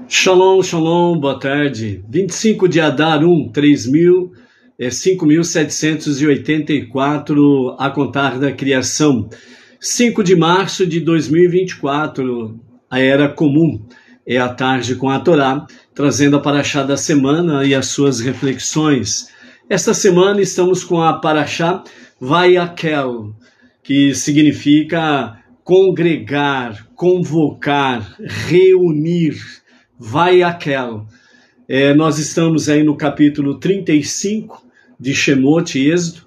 Shalom, shalom, boa tarde. 25 de Adar 5.784 a contar da criação. 5 de março de 2024, a era comum, é a tarde com a Torá, trazendo a paraxá da semana e as suas reflexões. Esta semana estamos com a paraxá Vayakhel, que significa congregar, convocar, reunir. Vayakhel. Nós estamos aí no capítulo 35 de Shemot, Êxodo,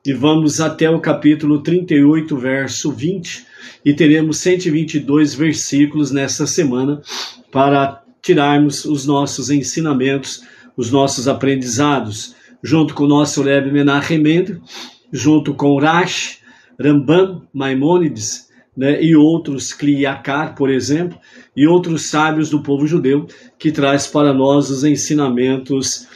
e vamos até o capítulo 38, verso 20, e teremos 122 versículos nesta semana para tirarmos os nossos ensinamentos, os nossos aprendizados, junto com o nosso Rebbe Menachem Mendel, junto com Rashi, Rambam, Maimônides, e outros, Kli Yakar, por exemplo, e outros sábios do povo judeu, que traz para nós os ensinamentos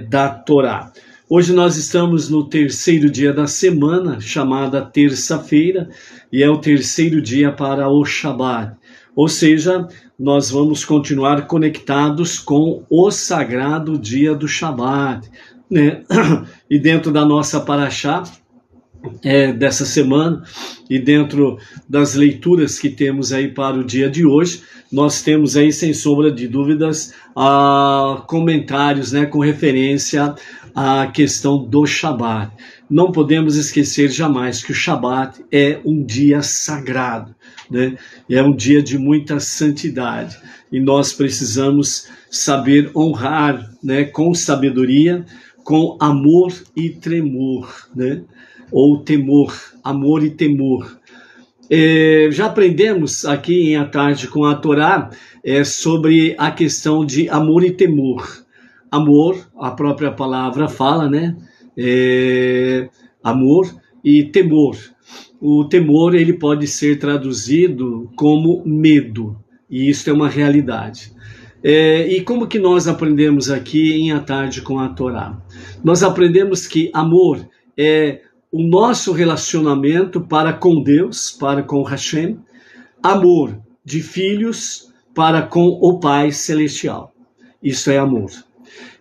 da Torá. Hoje nós estamos no terceiro dia da semana, chamada terça-feira, e é o terceiro dia para o Shabat. Ou seja, nós vamos continuar conectados com o sagrado dia do Shabat, né? E dentro da nossa paraxá, dessa semana, e dentro das leituras que temos aí para o dia de hoje, nós temos aí, sem sombra de dúvidas, comentários, com referência à questão do Shabat. Não podemos esquecer jamais que o Shabat é um dia sagrado, é um dia de muita santidade, e nós precisamos saber honrar, com sabedoria, com amor e tremor, ou temor, amor e temor. Já aprendemos aqui em A Tarde com a Torá sobre a questão de amor e temor. Amor, a própria palavra fala, amor e temor. O temor, ele pode ser traduzido como medo, e isso é uma realidade. E como que nós aprendemos aqui em A Tarde com a Torá? Nós aprendemos que amor é o nosso relacionamento para com Deus, para com Hashem, amor de filhos para com o Pai Celestial. Isso é amor.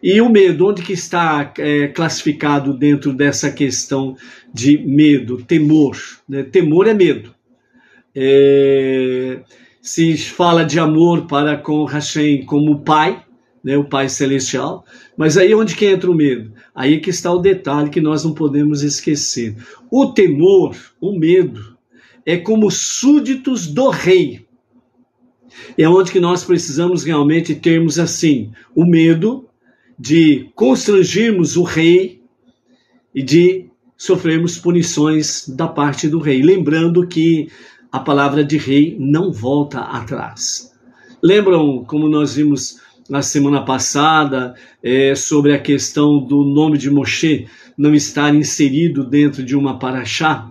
E o medo, onde que está classificado dentro dessa questão de medo, temor? Temor é medo. Se fala de amor para com Hashem como Pai, o Pai Celestial, mas aí onde que entra o medo? Aí que está o detalhe que nós não podemos esquecer. O temor, o medo, é como súditos do rei. É onde que nós precisamos realmente termos assim, o medo de constrangirmos o rei e de sofrermos punições da parte do rei. Lembrando que a palavra de rei não volta atrás. Lembram como nós vimos na semana passada, sobre a questão do nome de Moshe não estar inserido dentro de uma paraxá?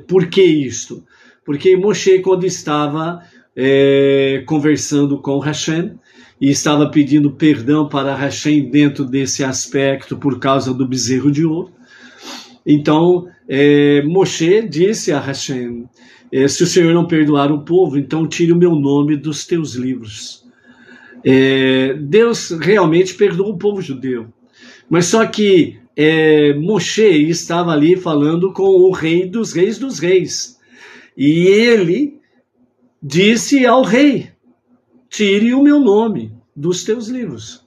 Por que isto? Porque Moshe, quando estava conversando com Hashem, e estava pedindo perdão para Hashem dentro desse aspecto por causa do bezerro de ouro, então Moshe disse a Hashem, se o Senhor não perdoar o povo, então tire o meu nome dos teus livros. Deus realmente perdoou o povo judeu, mas só que Moshe estava ali falando com o rei dos reis, e ele disse ao rei, tire o meu nome dos teus livros.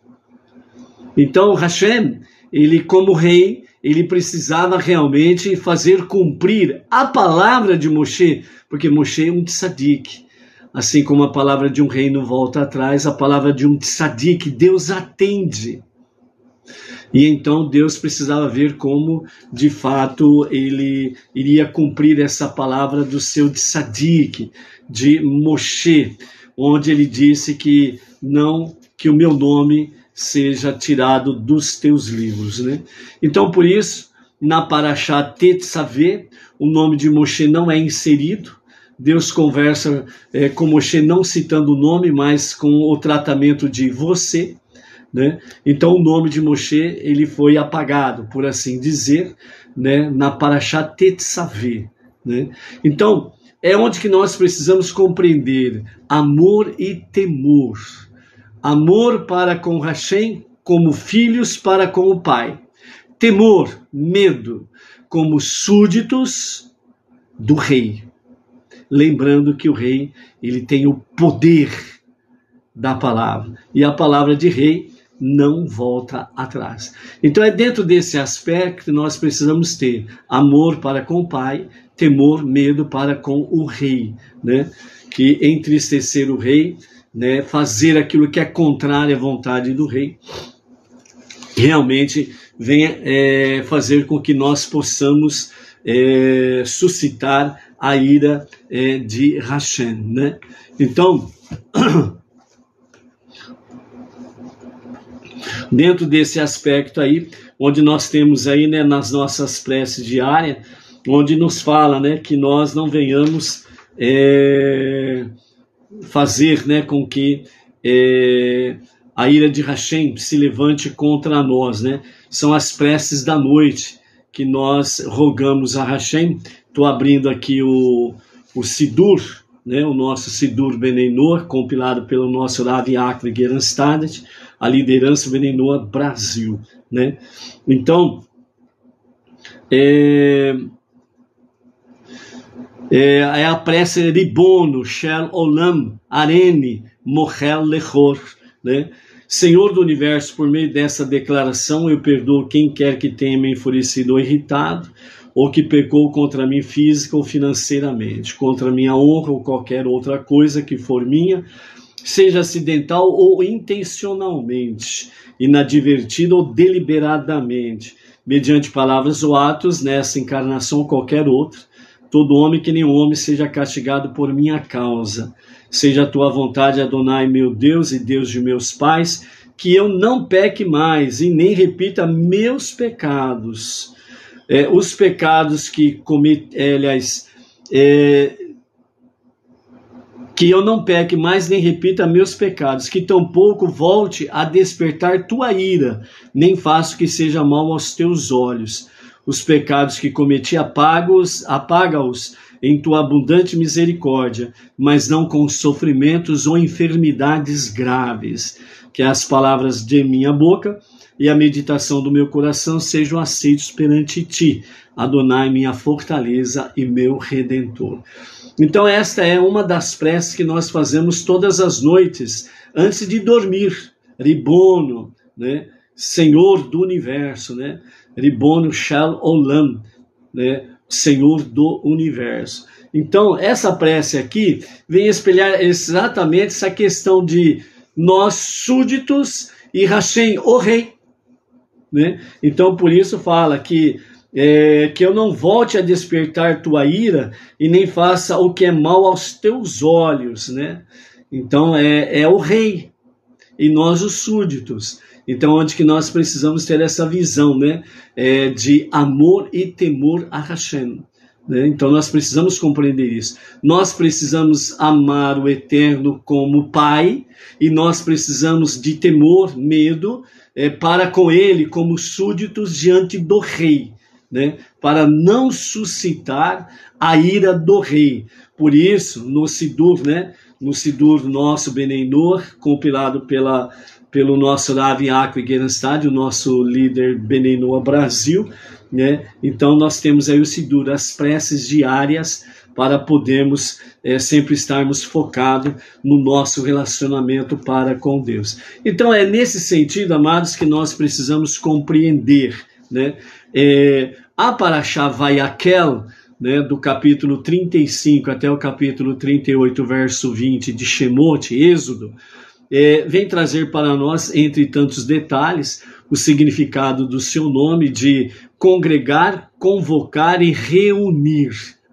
Então Hashem, ele como rei, ele precisava realmente fazer cumprir a palavra de Moshe, porque Moshe é um tzadik. Assim como a palavra de um rei não volta atrás, a palavra de um tzadik, Deus atende. E então Deus precisava ver como, de fato, ele iria cumprir essa palavra do seu tzadik, de Moshe, onde ele disse que não, que o meu nome seja tirado dos teus livros. Então, por isso, na paraxá Tetzaveh, o nome de Moshe não é inserido. Deus conversa com Moshe não citando o nome, mas com o tratamento de você, Então o nome de Moshe ele foi apagado, por assim dizer, na paraxá Tetzaveh, Então é onde que nós precisamos compreender amor e temor. Amor para com Hashem, como filhos para com o Pai. Temor, medo, como súditos do rei. Lembrando que o rei, ele tem o poder da palavra. E a palavra de rei não volta atrás. Então é dentro desse aspecto que nós precisamos ter amor para com o Pai, temor, medo para com o rei, né? Que entristecer o rei, né? Fazer aquilo que é contrário à vontade do rei, realmente venha fazer com que nós possamos suscitar a ira de Hashem, né? Então, dentro desse aspecto aí, onde nós temos aí, né, nas nossas preces diárias, onde nos fala, né, que nós não venhamos fazer, né, com que a ira de Hashem se levante contra nós, né? São as preces da noite que nós rogamos a Hashem. Estou abrindo aqui o Sidur, né, o nosso Sidur Beneinor, compilado pelo nosso Rav Yaakov Gerenstadt, a liderança Beneinor Brasil, né? Então, é a prece Ribono, Shel Olam, Arene, Mochel Lechor, né? Senhor do Universo, por meio dessa declaração, eu perdoo quem quer que tenha me enfurecido ou irritado, ou que pecou contra mim física ou financeiramente, contra minha honra ou qualquer outra coisa que for minha, seja acidental ou intencionalmente, inadvertida ou deliberadamente, mediante palavras ou atos, nessa encarnação ou qualquer outra. Todo homem que nem homem seja castigado por minha causa. Seja a tua vontade, Adonai, meu Deus e Deus de meus pais, que eu não peque mais e nem repita meus pecados. Os pecados que cometi, que eu não peque mais nem repita meus pecados, que tampouco volte a despertar tua ira, nem faço que seja mal aos teus olhos. Os pecados que cometi, apaga-os em tua abundante misericórdia, mas não com sofrimentos ou enfermidades graves. Que as palavras de minha boca e a meditação do meu coração sejam aceitos perante ti, Adonai, minha fortaleza e meu Redentor. Então esta é uma das preces que nós fazemos todas as noites, antes de dormir. Ribono, né? Senhor do Universo, né? Ribono Shel Olam, né? Senhor do Universo. Então, essa prece aqui vem espelhar exatamente essa questão de nós súditos e Hashem, o rei, né? Então, por isso fala que eu não volte a despertar tua ira e nem faça o que é mal aos teus olhos, né? Então, é o rei e nós os súditos. Então, onde que nós precisamos ter essa visão, né, de amor e temor a Hashem, né? Então, nós precisamos compreender isso. Nós precisamos amar o Eterno como Pai e nós precisamos de temor, medo, para com Ele como súditos diante do Rei, né? Para não suscitar a ira do Rei. Por isso, no Sidur, né, no Sidur nosso Beneinor, compilado pelo nosso Rav Yaakov Gerenstadt, o nosso líder Beneinor Brasil, né? Então nós temos aí o Sidur, as preces diárias, para podermos sempre estarmos focados no nosso relacionamento para com Deus. Então é nesse sentido, amados, que nós precisamos compreender, né? A Parashá Vayakhel, né, do capítulo 35 até o capítulo 38, verso 20 de Shemot, Êxodo, vem trazer para nós, entre tantos detalhes, o significado do seu nome de congregar, convocar e reunir,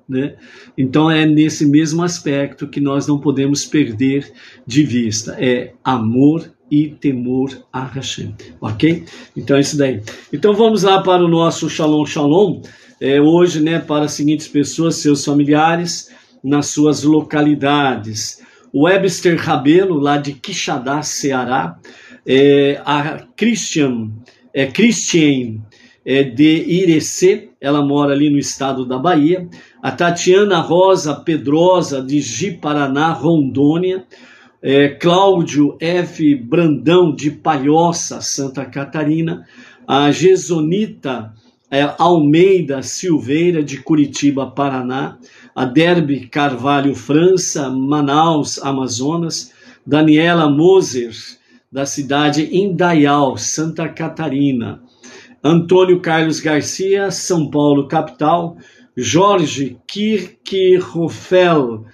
né? Então é nesse mesmo aspecto que nós não podemos perder de vista, amor e temor a Hashem, ok? Então é isso daí. Então vamos lá para o nosso Shalom Shalom, hoje, né, para as seguintes pessoas, seus familiares, nas suas localidades. O Webster Rabelo, lá de Quixadá, Ceará, a Christian de Irecê, ela mora ali no estado da Bahia, a Tatiana Rosa Pedrosa, de Ji-Paraná, Rondônia, Cláudio F. Brandão, de Palhoça, Santa Catarina, a Gesonita Almeida Silveira, de Curitiba, Paraná, a Derby Carvalho França, Manaus, Amazonas, Daniela Moser, da cidade Indaial, Santa Catarina, Antônio Carlos Garcia, São Paulo, capital, Jorge Kirchhoffel,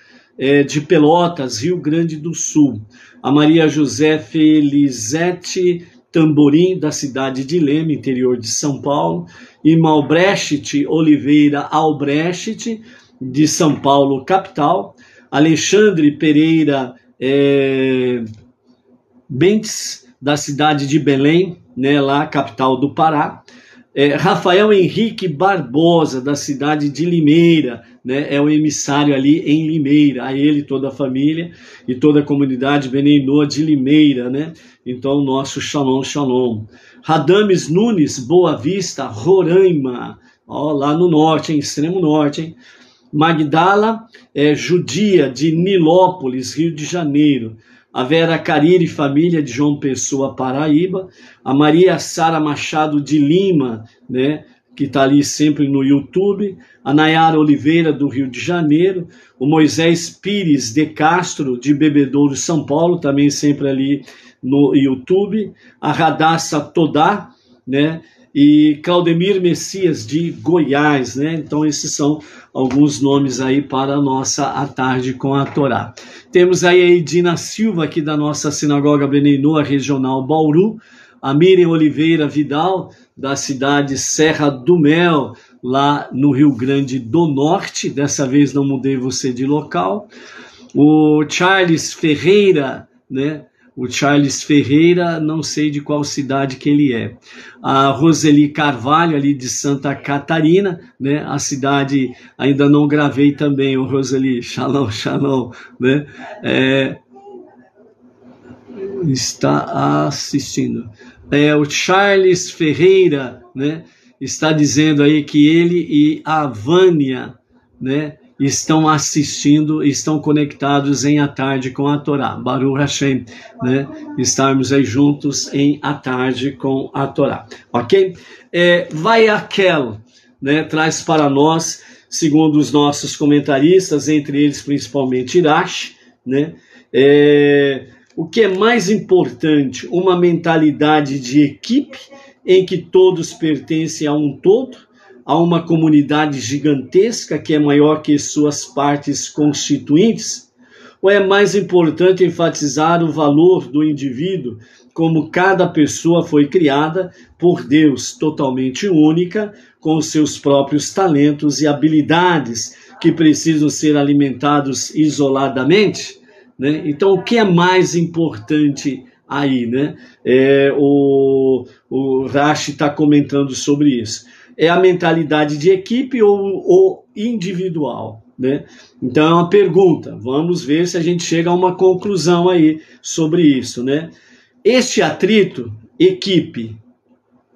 de Pelotas, Rio Grande do Sul, a Maria José Felizete Tamborim, da cidade de Leme, interior de São Paulo, e Malbrecht Oliveira Albrecht, de São Paulo, capital, Alexandre Pereira Bentes, da cidade de Belém, né, lá, capital do Pará, Rafael Henrique Barbosa, da cidade de Limeira, né, é o emissário ali em Limeira, a ele, toda a família e toda a comunidade Benenoa de Limeira, né, então nosso Shalom, Shalom. Radames Nunes, Boa Vista, Roraima, ó, lá no norte, hein, extremo norte, hein. Magdala Judia, de Nilópolis, Rio de Janeiro, a Vera Cariri família, de João Pessoa, Paraíba, a Maria Sara Machado de Lima, né, que está ali sempre no YouTube, a Nayara Oliveira, do Rio de Janeiro, o Moisés Pires de Castro, de Bebedouro, São Paulo, também sempre ali no YouTube, a Radassa Todá, né, e Claudemir Messias, de Goiás, né? Então esses são alguns nomes aí para a nossa A Tarde com a Torá. Temos aí a Edina Silva, aqui da nossa Sinagoga Benenoa Regional Bauru, a Miriam Oliveira Vidal, da cidade Serra do Mel, lá no Rio Grande do Norte, dessa vez não mudei você de local, o Charles Ferreira, né? O Charles Ferreira, não sei de qual cidade que ele é. A Roseli Carvalho, ali de Santa Catarina, né? A cidade, ainda não gravei também, o Roseli, Shalom, Shalom, né? Está assistindo. O Charles Ferreira, né? Está dizendo aí que ele e a Vânia, né, estão assistindo, estão conectados em A Tarde com a Torá. Baruch Hashem, né? Estarmos aí juntos em A Tarde com a Torá. Ok? Vai aquel, né? Traz para nós, segundo os nossos comentaristas, entre eles principalmente Irash, né? O que é mais importante? Uma mentalidade de equipe em que todos pertencem a um todo, a uma comunidade gigantesca que é maior que suas partes constituintes? Ou é mais importante enfatizar o valor do indivíduo, como cada pessoa foi criada por Deus, totalmente única, com seus próprios talentos e habilidades, que precisam ser alimentados isoladamente? Né? Então, o que é mais importante aí? Né? O Rashi está comentando sobre isso. É a mentalidade de equipe ou individual, né? Então é uma pergunta, vamos ver se a gente chega a uma conclusão aí sobre isso, né? Este atrito, equipe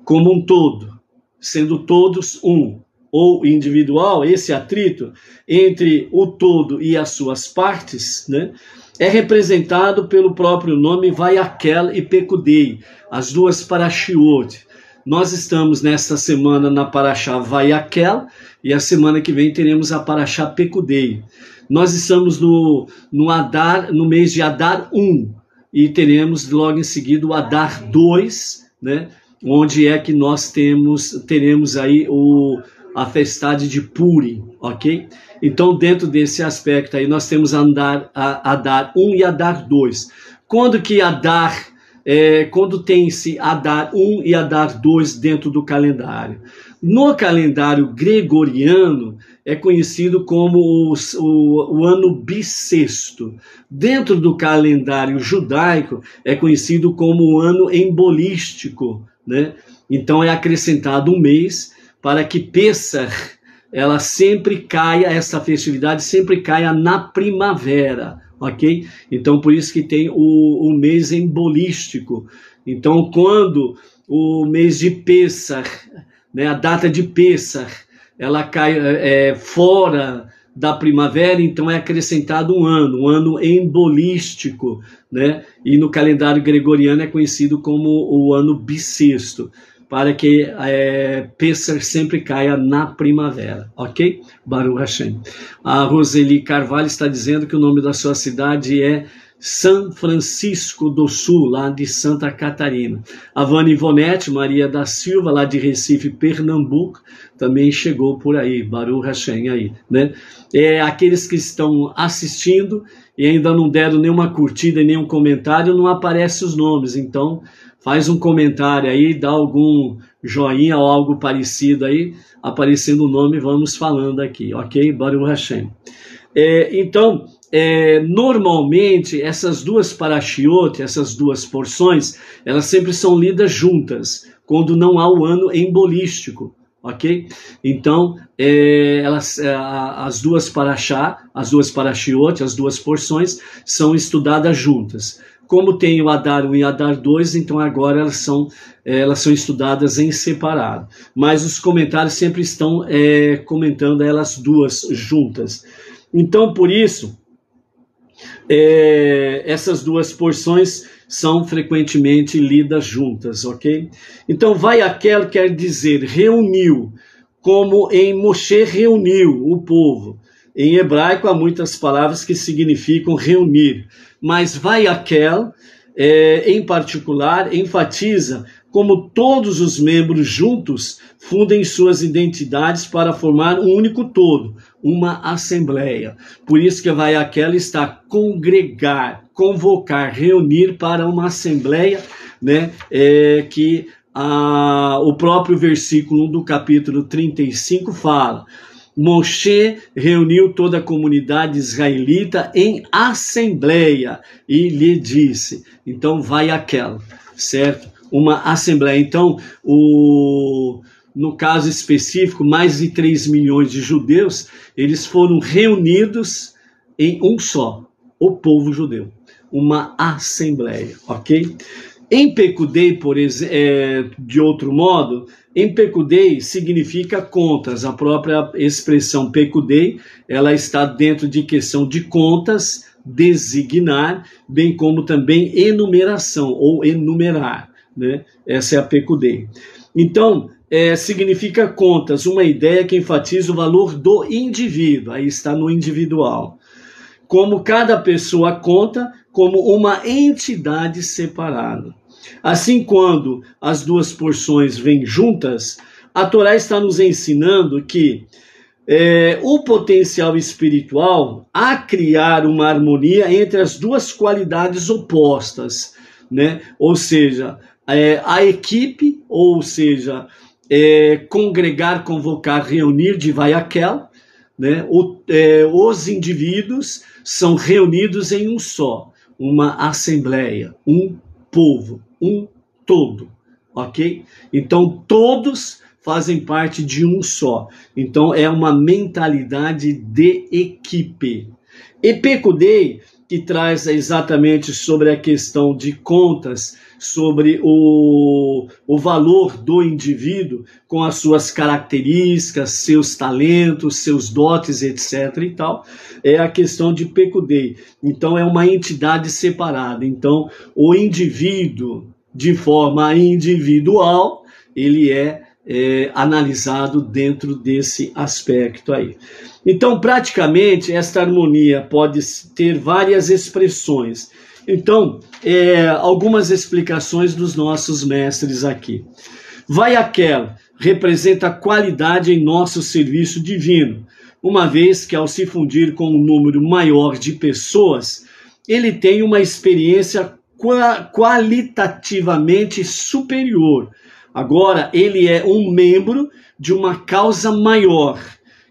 como um todo, sendo todos um, ou individual, esse atrito entre o todo e as suas partes, né, é representado pelo próprio nome Vayakel e Pekudei, as duas parashiot. Nós estamos nesta semana na Parashá Vayakel e a semana que vem teremos a Parashá Pekudei. Nós estamos no mês de Adar 1 e teremos logo em seguida o Adar 2, né, onde é que nós teremos aí a festade de Purim, ok? Então, dentro desse aspecto aí, nós temos Adar 1 e Adar 2. Quando que Adar... quando tem-se Adar 1 e Adar 2 dentro do calendário. No calendário gregoriano, é conhecido como o ano bissexto. Dentro do calendário judaico, é conhecido como o ano embolístico, né? Então, é acrescentado um mês para que Pessach, ela sempre caia, essa festividade sempre caia na primavera. Ok? Então, por isso que tem o mês embolístico. Então, quando o mês de Pessach, né, a data de Pessach, ela cai fora da primavera, então é acrescentado um ano embolístico, né? E no calendário gregoriano é conhecido como o ano bissexto, para que Pêssar sempre caia na primavera, ok? Baruch Hashem. A Roseli Carvalho está dizendo que o nome da sua cidade é São Francisco do Sul, lá de Santa Catarina. A Vânia Ivonete Maria da Silva, lá de Recife, Pernambuco, também chegou por aí, Baruch Hashem aí, né? Aqueles que estão assistindo e ainda não deram nenhuma curtida e nenhum comentário, não aparecem os nomes, então faz um comentário aí, dá algum joinha ou algo parecido aí, aparecendo o nome, vamos falando aqui, ok? Baruch Hashem. Então, normalmente, essas duas parashiot, essas duas porções, elas sempre são lidas juntas, quando não há o ano embolístico, ok? Então, as duas parashiot, as duas porções, são estudadas juntas. Como tem o Adar 1 e Adar 2, então agora elas são estudadas em separado. Mas os comentários sempre estão comentando elas duas juntas. Então, por isso, essas duas porções são frequentemente lidas juntas, ok? Então, Vayakhel quer dizer reuniu, como em Moshe reuniu o povo. Em hebraico há muitas palavras que significam reunir, mas Vayakhel, em particular, enfatiza como todos os membros juntos fundem suas identidades para formar um único todo, uma assembleia. Por isso que Vayakhel está congregar, convocar, reunir para uma assembleia, né, que o próprio versículo 1 do capítulo 35 fala. Moshe reuniu toda a comunidade israelita em assembleia e lhe disse. Então, Vayakhel, certo? Uma assembleia. Então, no caso específico, mais de 3 milhões de judeus, eles foram reunidos em um só, o povo judeu. Uma assembleia, ok? Em Pekudei, por exemplo, de outro modo, em Pekudei significa contas. A própria expressão Pekudei, ela está dentro de questão de contas, designar, bem como também enumeração ou enumerar, né? Essa é a Pekudei. Então, significa contas, uma ideia que enfatiza o valor do indivíduo, aí está no individual. Como cada pessoa conta como uma entidade separada. Assim, quando as duas porções vêm juntas, a Torá está nos ensinando que o potencial espiritual a criar uma harmonia entre as duas qualidades opostas, né? Ou seja, a equipe, ou seja, congregar, convocar, reunir de Vayakhel, né? Os indivíduos são reunidos em um só, uma assembleia, um povo, um todo, ok? Então todos fazem parte de um só. Então é uma mentalidade de equipe. E Pekudei, que traz exatamente sobre a questão de contas, sobre o valor do indivíduo, com as suas características, seus talentos, seus dotes, etc. e tal, é a questão de Pekudei. Então é uma entidade separada. Então o indivíduo, de forma individual, ele é analisado dentro desse aspecto aí. Então, praticamente, esta harmonia pode ter várias expressões. Então, algumas explicações dos nossos mestres aqui. Vayakhel representa qualidade em nosso serviço divino, uma vez que ao se fundir com um número maior de pessoas, ele tem uma experiência qualitativamente superior. Agora, ele é um membro de uma causa maior,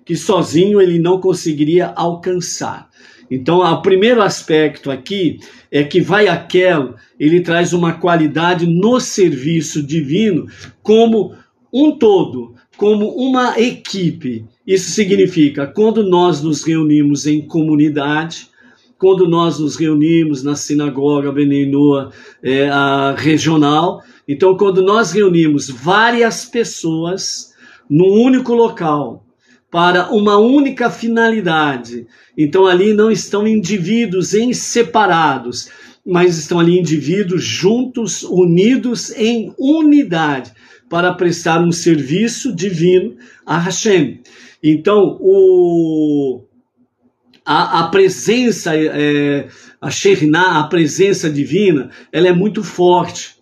que sozinho ele não conseguiria alcançar. Então, o primeiro aspecto aqui é que Vayakhel, ele traz uma qualidade no serviço divino como um todo, como uma equipe. Isso significa, quando nós nos reunimos em comunidade, quando nós nos reunimos na sinagoga Bnei Noah regional, então quando nós reunimos várias pessoas num único local, para uma única finalidade. Então ali não estão indivíduos em separados, mas estão ali indivíduos juntos, unidos em unidade, para prestar um serviço divino a Hashem. Então a presença, a Shekhinah, a presença divina, ela é muito forte.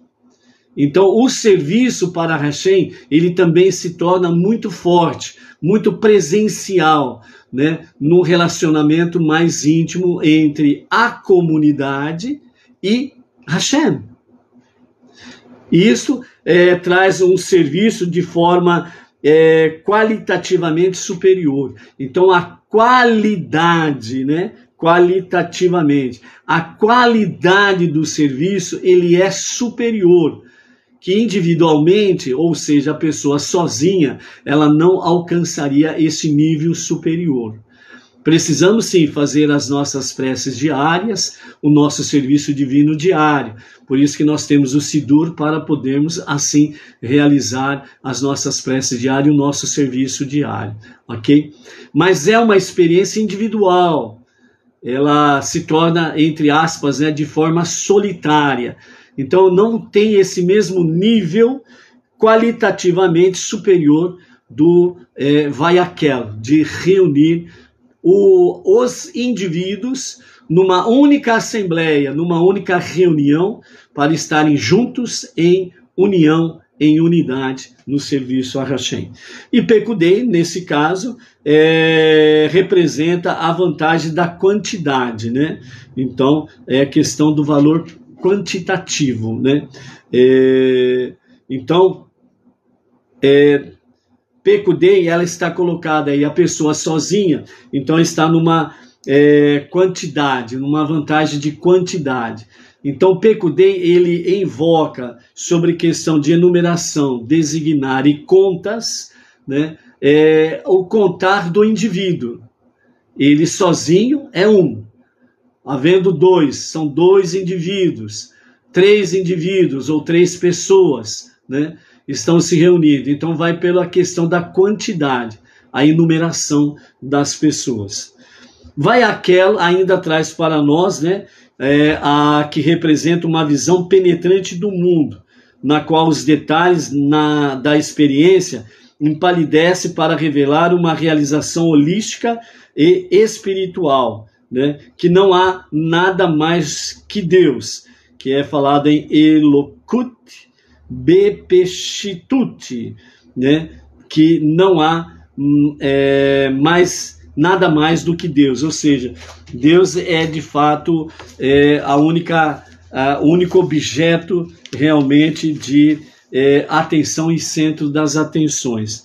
Então o serviço para Hashem, ele também se torna muito forte, muito presencial, né, no relacionamento mais íntimo entre a comunidade e Hashem. Isso traz um serviço de forma qualitativamente superior. Então a qualidade, né, qualitativamente, a qualidade do serviço, ele é superior, que individualmente, ou seja, a pessoa sozinha, ela não alcançaria esse nível superior. Precisamos sim fazer as nossas preces diárias, o nosso serviço divino diário. Por isso que nós temos o Sidur, para podermos assim realizar as nossas preces diárias, o nosso serviço diário, ok? Mas é uma experiência individual. Ela se torna, entre aspas, né, de forma solitária. Então não tem esse mesmo nível qualitativamente superior do Vayakhel, de reunir os indivíduos numa única assembleia, numa única reunião, para estarem juntos em união, em unidade, no serviço a Hashem. E Pekudei, nesse caso, representa a vantagem da quantidade, né? Então, é a questão do valor quantitativo, né? Então, Pekudei, ela está colocada aí, a pessoa sozinha, então está numa quantidade, numa vantagem de quantidade. Então, Pekudei, ele invoca sobre questão de enumeração, designar e contas, né? O contar do indivíduo. Ele sozinho é um. Havendo dois, são dois indivíduos, três indivíduos ou três pessoas, né, estão se reunindo. Então vai pela questão da quantidade, a enumeração das pessoas. Vayakhel ainda traz para nós, né, a que representa uma visão penetrante do mundo, na qual os detalhes da experiência empalidecem para revelar uma realização holística e espiritual, né, que não há nada mais que Deus, que é falado em Elokut Bepeshitut, né, que não há nada mais do que Deus, ou seja, Deus é de fato o único objeto realmente de atenção e centro das atenções.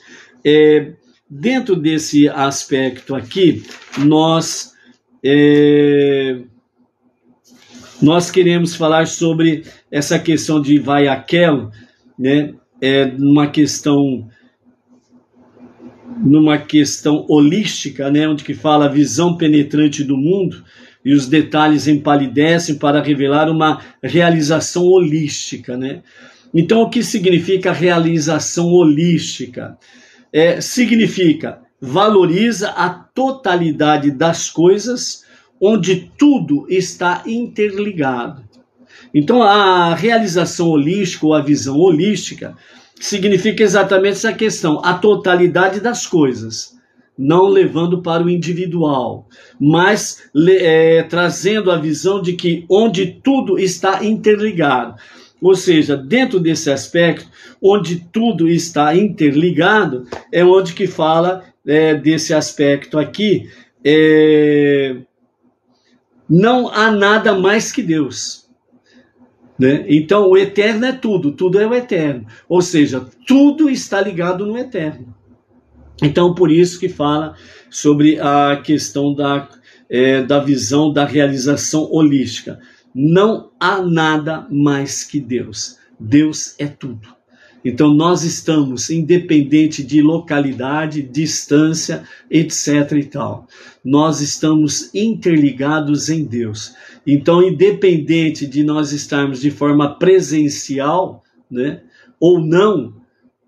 Dentro desse aspecto aqui, nós queremos falar sobre essa questão de Vayakhel, né, numa questão holística, né, onde que fala a visão penetrante do mundo e os detalhes empalidecem para revelar uma realização holística, né? Então, o que significa realização holística? Significa valoriza a totalidade das coisas, onde tudo está interligado. Então, a realização holística, ou a visão holística, significa exatamente essa questão, a totalidade das coisas, não levando para o individual, mas trazendo a visão de que onde tudo está interligado. Ou seja, dentro desse aspecto, onde tudo está interligado, é onde que fala desse aspecto aqui, não há nada mais que Deus, né? Então o eterno é tudo, tudo é o eterno, ou seja, tudo está ligado no eterno. Então por isso que fala sobre a questão da visão da realização holística. Não há nada mais que Deus, Deus é tudo. Então nós estamos, independente de localidade, distância, etc. e tal, nós estamos interligados em Deus. Então, independente de nós estarmos de forma presencial, né, ou não,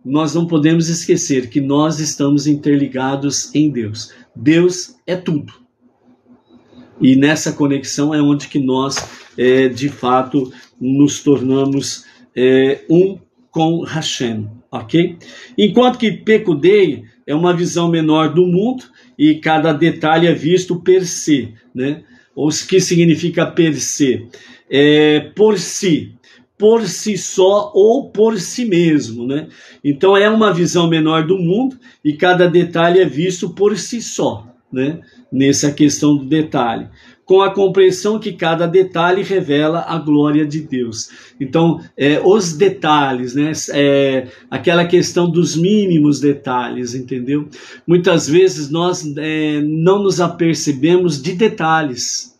nós não podemos esquecer que nós estamos interligados em Deus. Deus é tudo. E nessa conexão é onde que nós, de fato, nos tornamos um com Hashem, ok? Enquanto que Pekudei é uma visão menor do mundo e cada detalhe é visto per se, né? O que significa per se? Por si só ou por si mesmo, né? Então é uma visão menor do mundo e cada detalhe é visto por si só, né? Nessa questão do detalhe, com a compreensão que cada detalhe revela a glória de Deus. Então, os detalhes, né? Aquela questão dos mínimos detalhes, entendeu? Muitas vezes nós não nos apercebemos de detalhes,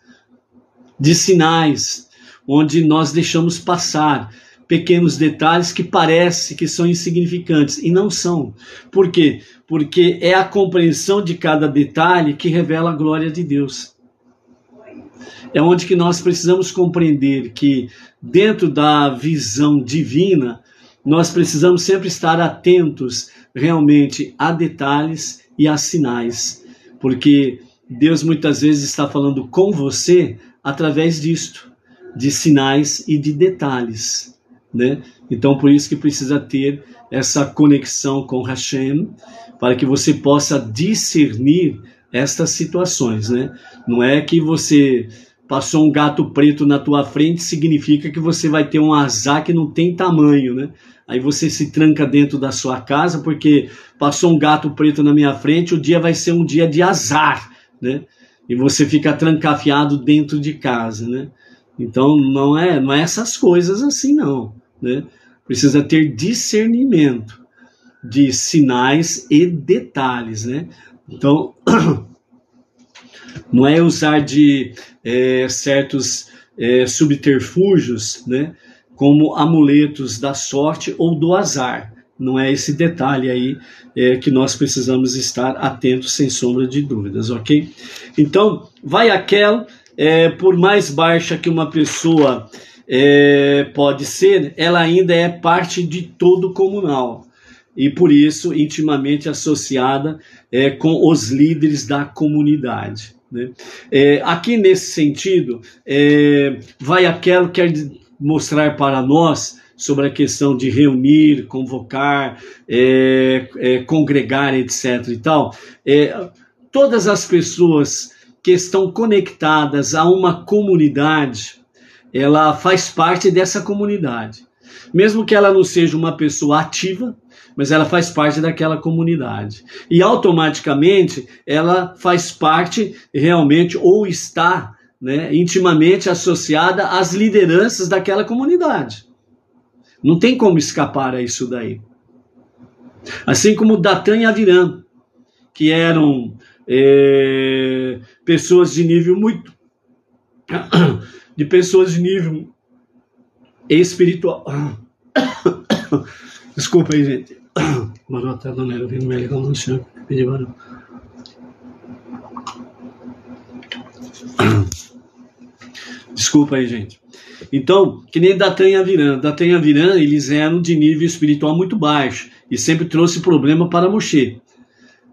de sinais, onde nós deixamos passar pequenos detalhes que parecem que são insignificantes, e não são. Por quê? Porque é a compreensão de cada detalhe que revela a glória de Deus. É onde que nós precisamos compreender que, dentro da visão divina, nós precisamos sempre estar atentos realmente a detalhes e a sinais, porque Deus muitas vezes está falando com você através disto, de sinais e de detalhes, né? Então, por isso que precisa ter essa conexão com Hashem, para que você possa discernir estas situações, né? Não é que você passou um gato preto na tua frente, significa que você vai ter um azar que não tem tamanho, né? Aí você se tranca dentro da sua casa porque passou um gato preto na minha frente, o dia vai ser um dia de azar, né? E você fica trancafiado dentro de casa, né? Então não é essas coisas assim não, né? Precisa ter discernimento de sinais e detalhes, né? Então não é usar de certos subterfúgios, né? Como amuletos da sorte ou do azar. Não é esse detalhe aí que nós precisamos estar atentos, sem sombra de dúvidas, ok? Então, vai aquela, por mais baixa que uma pessoa pode ser, ela ainda é parte de todo comunal. E por isso, intimamente associada com os líderes da comunidade, né? Aqui nesse sentido, vai aquela que quer mostrar para nós sobre a questão de reunir, convocar, congregar, etc. e tal. Todas as pessoas que estão conectadas a uma comunidade, ela faz parte dessa comunidade. Mesmo que ela não seja uma pessoa ativa, mas ela faz parte daquela comunidade. E automaticamente ela faz parte realmente, ou está, né, intimamente associada às lideranças daquela comunidade. Não tem como escapar a isso daí. Assim como Datã e Aviram, que eram pessoas de nível muito... de pessoas de nível espiritual. Desculpa aí, gente. Marota, dona Era, vindo me ligar no chão. Pedi barulho. Desculpa aí, gente. Então, que nem Datã e Aviram. Datã e Aviram, eles eram de nível espiritual muito baixo e sempre trouxe problema para Moshe.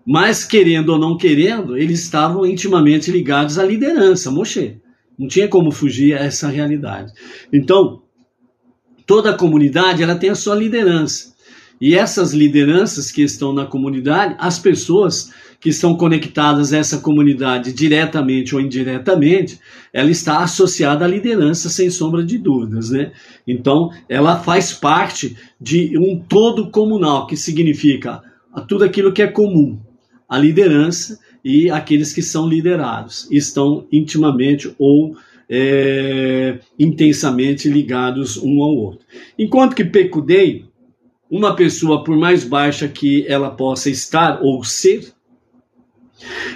Mas, querendo ou não querendo, eles estavam intimamente ligados à liderança, Moshe. Não tinha como fugir a essa realidade. Então, toda a comunidade ela tem a sua liderança. E essas lideranças que estão na comunidade, as pessoas que estão conectadas a essa comunidade diretamente ou indiretamente, ela está associada à liderança, sem sombra de dúvidas, né? Então, ela faz parte de um todo comunal, que significa tudo aquilo que é comum. A liderança e aqueles que são liderados estão intimamente ou intensamente ligados um ao outro. Enquanto que Pekudei, uma pessoa, por mais baixa que ela possa estar ou ser,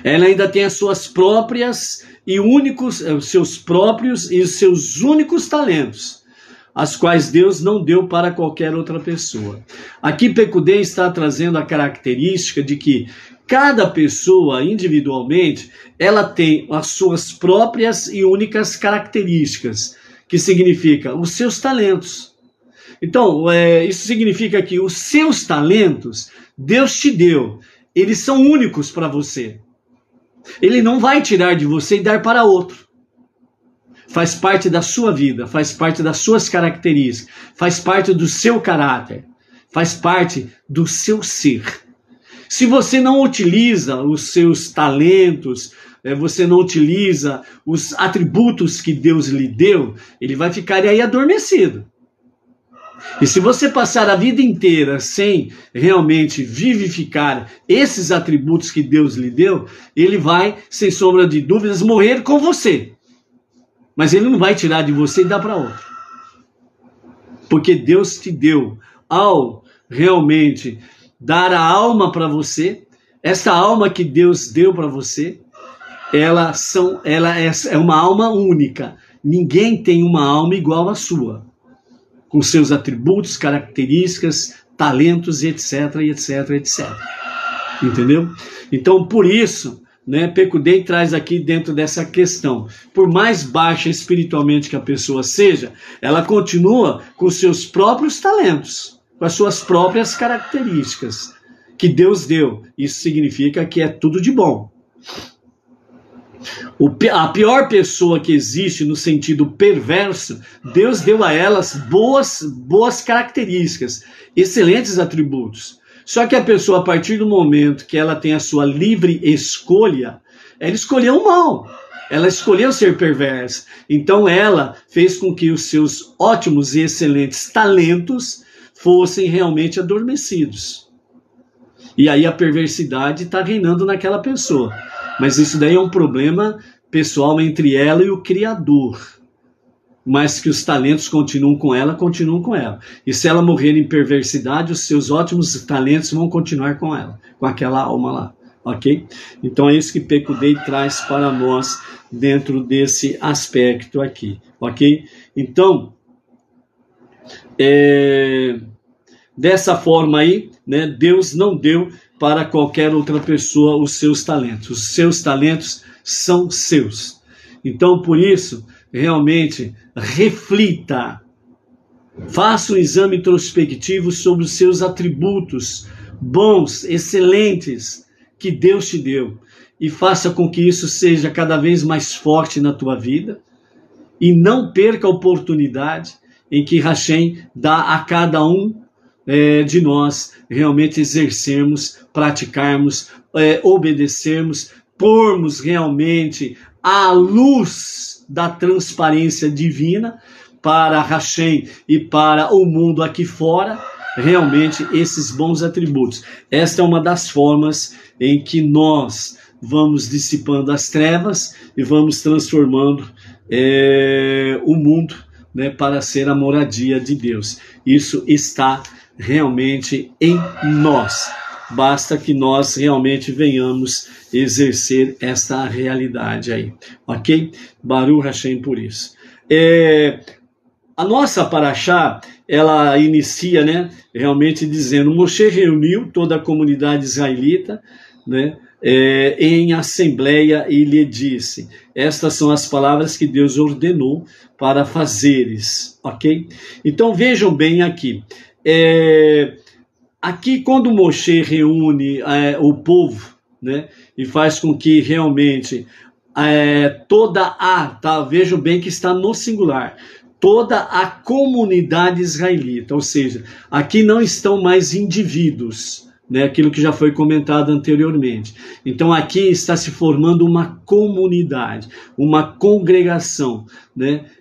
ela ainda tem as suas próprias e únicos, os seus próprios e os seus únicos talentos, as quais Deus não deu para qualquer outra pessoa. Aqui Pekudei está trazendo a característica de que cada pessoa, individualmente, ela tem as suas próprias e únicas características, que significa os seus talentos. Então, isso significa que os seus talentos, Deus te deu. Eles são únicos para você. Ele não vai tirar de você e dar para outro. Faz parte da sua vida, faz parte das suas características, faz parte do seu caráter, faz parte do seu ser. Se você não utiliza os seus talentos, você não utiliza os atributos que Deus lhe deu, ele vai ficar aí adormecido. E se você passar a vida inteira sem realmente vivificar esses atributos que Deus lhe deu, ele vai, sem sombra de dúvidas, morrer com você. Mas ele não vai tirar de você e dar para outro. Porque Deus te deu, ao realmente dar a alma para você, essa alma que Deus deu para você, ela é uma alma única. Ninguém tem uma alma igual à sua, com seus atributos, características, talentos, etc, etc, etc. Entendeu? Então, por isso, Peco Day traz aqui dentro dessa questão, por mais baixa espiritualmente que a pessoa seja, ela continua com seus próprios talentos, com as suas próprias características que Deus deu. Isso significa que é tudo de bom. A pior pessoa que existe no sentido perverso, Deus deu a elas boas características, excelentes atributos. Só que a pessoa, a partir do momento que ela tem a sua livre escolha, ela escolheu o mal. Ela escolheu ser perversa. Então ela fez com que os seus ótimos e excelentes talentos fossem realmente adormecidos. E aí a perversidade está reinando naquela pessoa. Mas isso daí é um problema pessoal entre ela e o Criador. Mas que os talentos continuam com ela. E se ela morrer em perversidade, os seus ótimos talentos vão continuar com ela, com aquela alma lá, ok? Então é isso que Peco Day traz para nós dentro desse aspecto aqui, ok? Então, dessa forma aí, Deus não deu para qualquer outra pessoa os seus talentos. Os seus talentos são seus. Então, por isso, realmente, reflita. Faça um exame introspectivo sobre os seus atributos bons, excelentes, que Deus te deu. E faça com que isso seja cada vez mais forte na tua vida. E não perca a oportunidade em que Hashem dá a cada um de nós realmente exercermos, praticarmos, obedecermos, pormos realmente a luz da transparência divina para Hashem e para o mundo aqui fora, realmente esses bons atributos. Esta é uma das formas em que nós vamos dissipando as trevas e vamos transformando o mundo para ser a moradia de Deus. Isso está realmente em nós. Basta que nós realmente venhamos exercer esta realidade aí, ok? Baruch Hashem por isso. A nossa paraxá, ela inicia, realmente dizendo: Moshe reuniu toda a comunidade israelita, em assembleia e lhe disse: estas são as palavras que Deus ordenou para fazeres, ok? Então vejam bem aqui. Aqui, quando Moshe reúne o povo, e faz com que realmente vejam bem que está no singular, toda a comunidade israelita, ou seja, aqui não estão mais indivíduos, aquilo que já foi comentado anteriormente. Então aqui está se formando uma comunidade, uma congregação,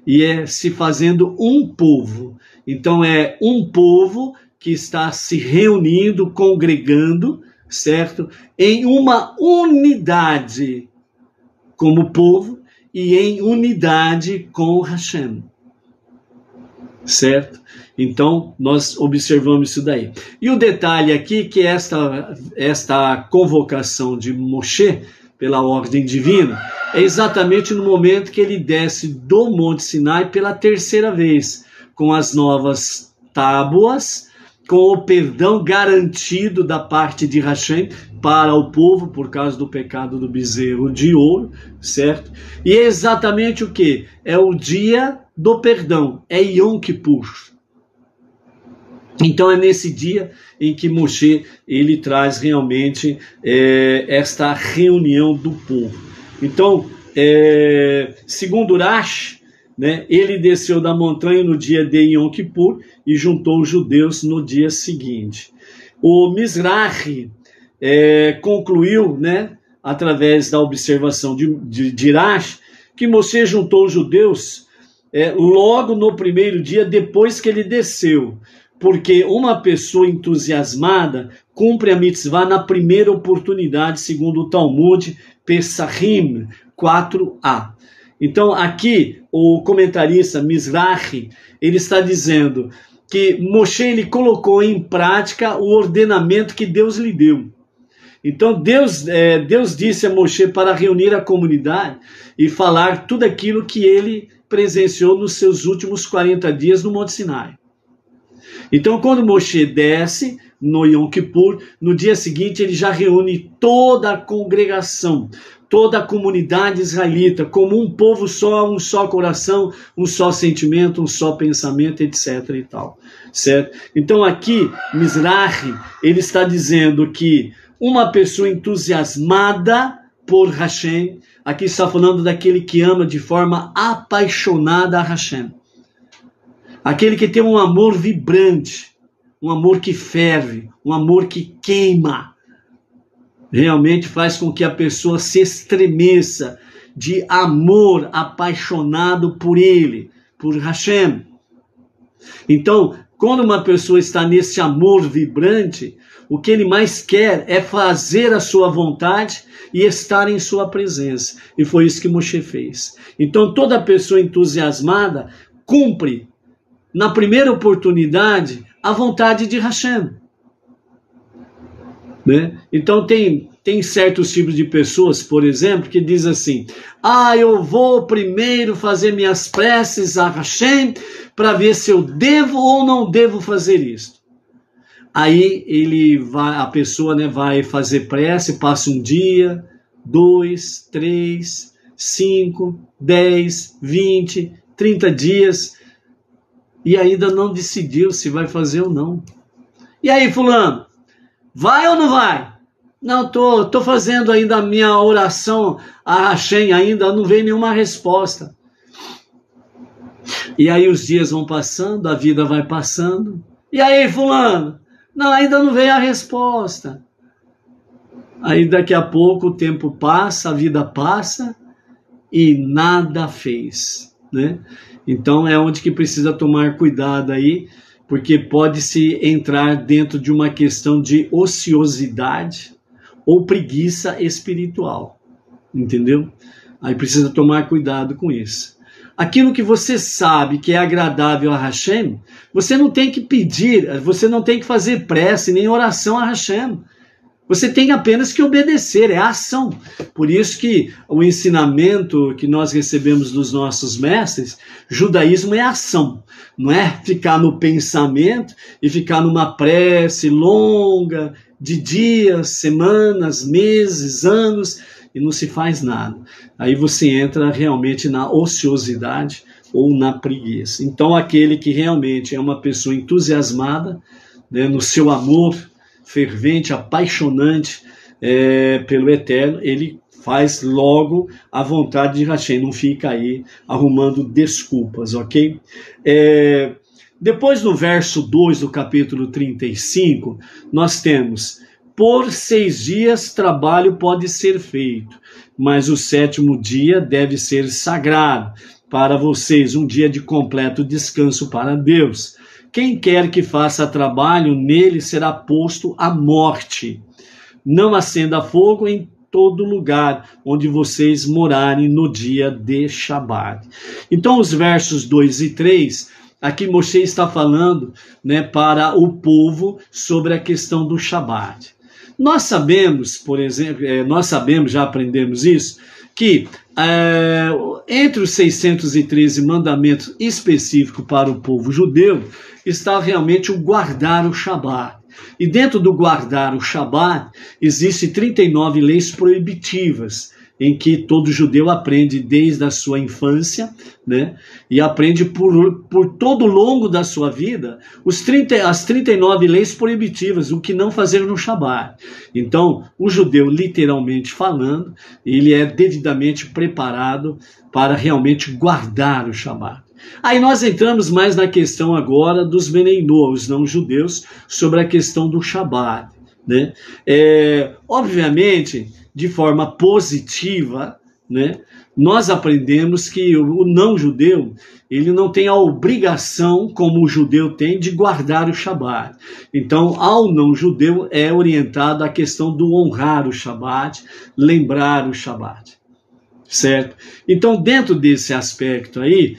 e se fazendo um povo. Então é um povo que está se reunindo, congregando, certo? Em uma unidade como povo e em unidade com Hashem, certo? Então nós observamos isso daí. E o detalhe aqui que esta convocação de Moshe pela ordem divina é exatamente no momento que ele desce do Monte Sinai pela terceira vez, com as novas tábuas, com o perdão garantido da parte de Hashem para o povo por causa do pecado do bezerro de ouro, certo? E é exatamente o que? É o dia do perdão, é Yom Kippur. Então é nesse dia em que Moshe ele traz realmente esta reunião do povo. Então, segundo Rashi, né, ele desceu da montanha no dia de Yom Kippur e juntou os judeus no dia seguinte. O Mizrahi concluiu, né, através da observação de Rashi, que Moshe juntou os judeus logo no primeiro dia depois que ele desceu, porque uma pessoa entusiasmada cumpre a mitzvah na primeira oportunidade, segundo o Talmud Pesachim 4a. Então aqui o comentarista Mizrahi, ele está dizendo que Moshe ele colocou em prática o ordenamento que Deus lhe deu. Então Deus disse a Moshe para reunir a comunidade e falar tudo aquilo que ele presenciou nos seus últimos 40 dias no Monte Sinai. Então quando Moshe desce no Yom Kippur, no dia seguinte ele já reúne toda a congregação, toda a comunidade israelita, como um povo só, um só coração, um só sentimento, um só pensamento, etc. e tal, certo? Então aqui, Mizrahi, ele está dizendo que uma pessoa entusiasmada por Hashem, aqui está falando daquele que ama de forma apaixonada a Hashem, aquele que tem um amor vibrante, um amor que ferve, um amor que queima, realmente faz com que a pessoa se estremeça de amor apaixonado por ele, por Hashem. Então, quando uma pessoa está nesse amor vibrante, o que ele mais quer é fazer a sua vontade e estar em sua presença. E foi isso que Moshe fez. Então, toda pessoa entusiasmada cumpre, na primeira oportunidade, a vontade de Hashem. Né? Então tem certos tipos de pessoas, por exemplo, que diz assim: eu vou primeiro fazer minhas preces a Hashem para ver se eu devo ou não devo fazer isso. Aí a pessoa, né, vai fazer prece, passa um dia, 2, 3, 5, 10, 20, 30 dias e ainda não decidiu se vai fazer ou não. E aí, fulano? Vai ou não vai? Não, tô fazendo ainda a minha oração a Hashem, ainda não veio nenhuma resposta. E aí os dias vão passando, a vida vai passando. E aí, fulano? Não, ainda não veio a resposta. Aí daqui a pouco o tempo passa, a vida passa e nada fez, né? Então é onde que precisa tomar cuidado aí, porque pode-se entrar dentro de uma questão de ociosidade ou preguiça espiritual, entendeu? Aí precisa tomar cuidado com isso. Aquilo que você sabe que é agradável a Hashem, você não tem que pedir, você não tem que fazer prece nem oração a Hashem. Você tem apenas que obedecer, é a ação. Por isso que o ensinamento que nós recebemos dos nossos mestres, judaísmo é ação. Não é ficar no pensamento e ficar numa prece longa, de dias, semanas, meses, anos, e não se faz nada. Aí você entra realmente na ociosidade ou na preguiça. Então aquele que realmente é uma pessoa entusiasmada, né, no seu amor fervente, apaixonante pelo Eterno, ele faz logo a vontade de Hashem, não fica aí arrumando desculpas, ok? Depois no verso 2 do capítulo 35, nós temos: por 6 dias trabalho pode ser feito, mas o 7º dia deve ser sagrado para vocês, um dia de completo descanso para Deus. Quem quer que faça trabalho, nele será posto à morte. Não acenda fogo em todo lugar onde vocês morarem no dia de Shabat. Então os versos 2 e 3, aqui Moshe está falando, né, para o povo sobre a questão do Shabat. Nós sabemos, por exemplo, já aprendemos isso, que entre os 613 mandamentos específicos para o povo judeu, está realmente o guardar o Shabat. E dentro do guardar o Shabat, existem 39 leis proibitivas, em que todo judeu aprende desde a sua infância, né? E aprende por todo o longo da sua vida as 39 leis proibitivas, o que não fazer no Shabat. Então, o judeu, literalmente falando, ele é devidamente preparado para realmente guardar o Shabat. Aí nós entramos mais na questão agora dos Benei Noach, os não-judeus, sobre a questão do Shabat, né? Obviamente, de forma positiva, né, nós aprendemos que o não-judeu, ele não tem a obrigação, como o judeu tem, de guardar o Shabat. Então, ao não-judeu é orientado a questão do honrar o Shabat, lembrar o Shabat, certo? Então, dentro desse aspecto aí,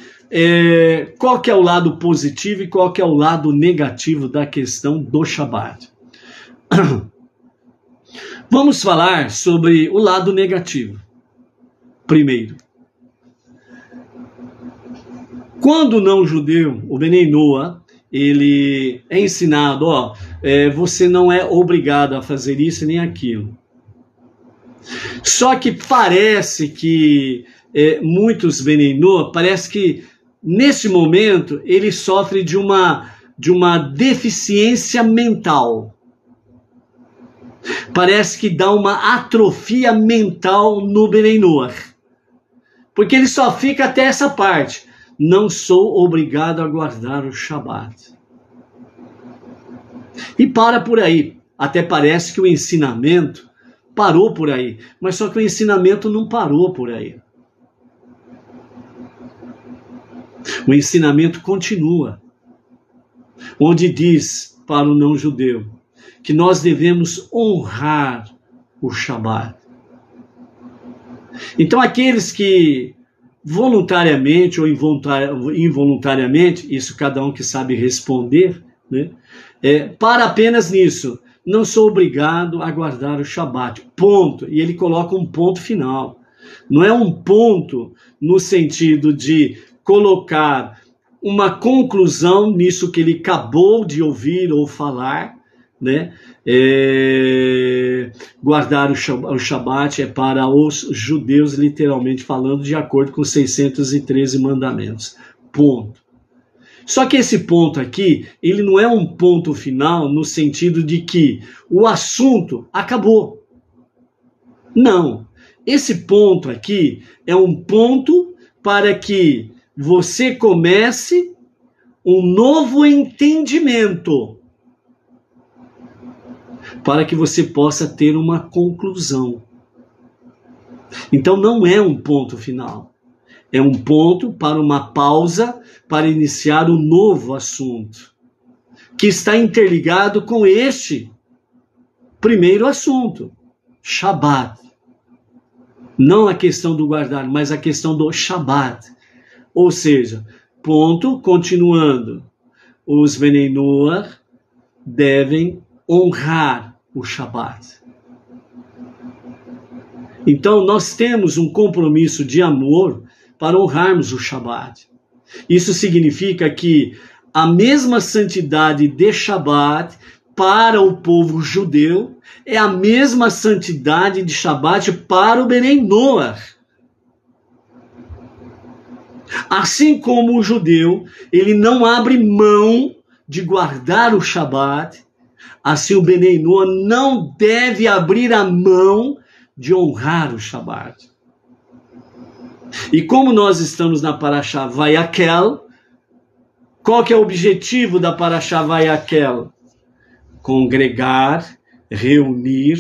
qual que é o lado positivo e qual que é o lado negativo da questão do Shabat? Vamos falar sobre o lado negativo. Primeiro, quando o não-judeu, o Benei Noach, ele é ensinado, você não é obrigado a fazer isso nem aquilo. Só que parece que muitos Benei Noach, parece que nesse momento ele sofre de uma deficiência mental. Parece que dá uma atrofia mental no Benei Noach. Porque ele só fica até essa parte. Não sou obrigado a guardar o Shabat. E para por aí. Até parece que o ensinamento parou por aí. Mas só que o ensinamento não parou por aí. O ensinamento continua. Onde diz para o não-judeu que nós devemos honrar o Shabat. Então, aqueles que voluntariamente ou involuntariamente, isso cada um que sabe responder, né, para apenas nisso, não sou obrigado a guardar o Shabat, ponto. E ele coloca um ponto final. Não é um ponto no sentido de colocar uma conclusão nisso que ele acabou de ouvir ou falar, né? Guardar o Shabat é para os judeus, literalmente falando, de acordo com os 613 mandamentos. Ponto. Só que esse ponto aqui, ele não é um ponto final no sentido de que o assunto acabou. Não. Esse ponto aqui é um ponto para que você comece um novo entendimento, para que você possa ter uma conclusão. Então não é um ponto final. É um ponto para uma pausa, para iniciar um novo assunto, que está interligado com este primeiro assunto, Shabat. Não a questão do guardar, mas a questão do Shabat. Ou seja, ponto, continuando, os Benei Noach devem honrar o Shabat. Então nós temos um compromisso de amor para honrarmos o Shabat. Isso significa que a mesma santidade de Shabat para o povo judeu é a mesma santidade de Shabat para o Benei Noach. Assim como o judeu, ele não abre mão de guardar o Shabat, assim o Benei Noach não deve abrir a mão de honrar o Shabat. E como nós estamos na Parashá Vayakhel, qual que é o objetivo da Parashá Vayakhel? Congregar, reunir,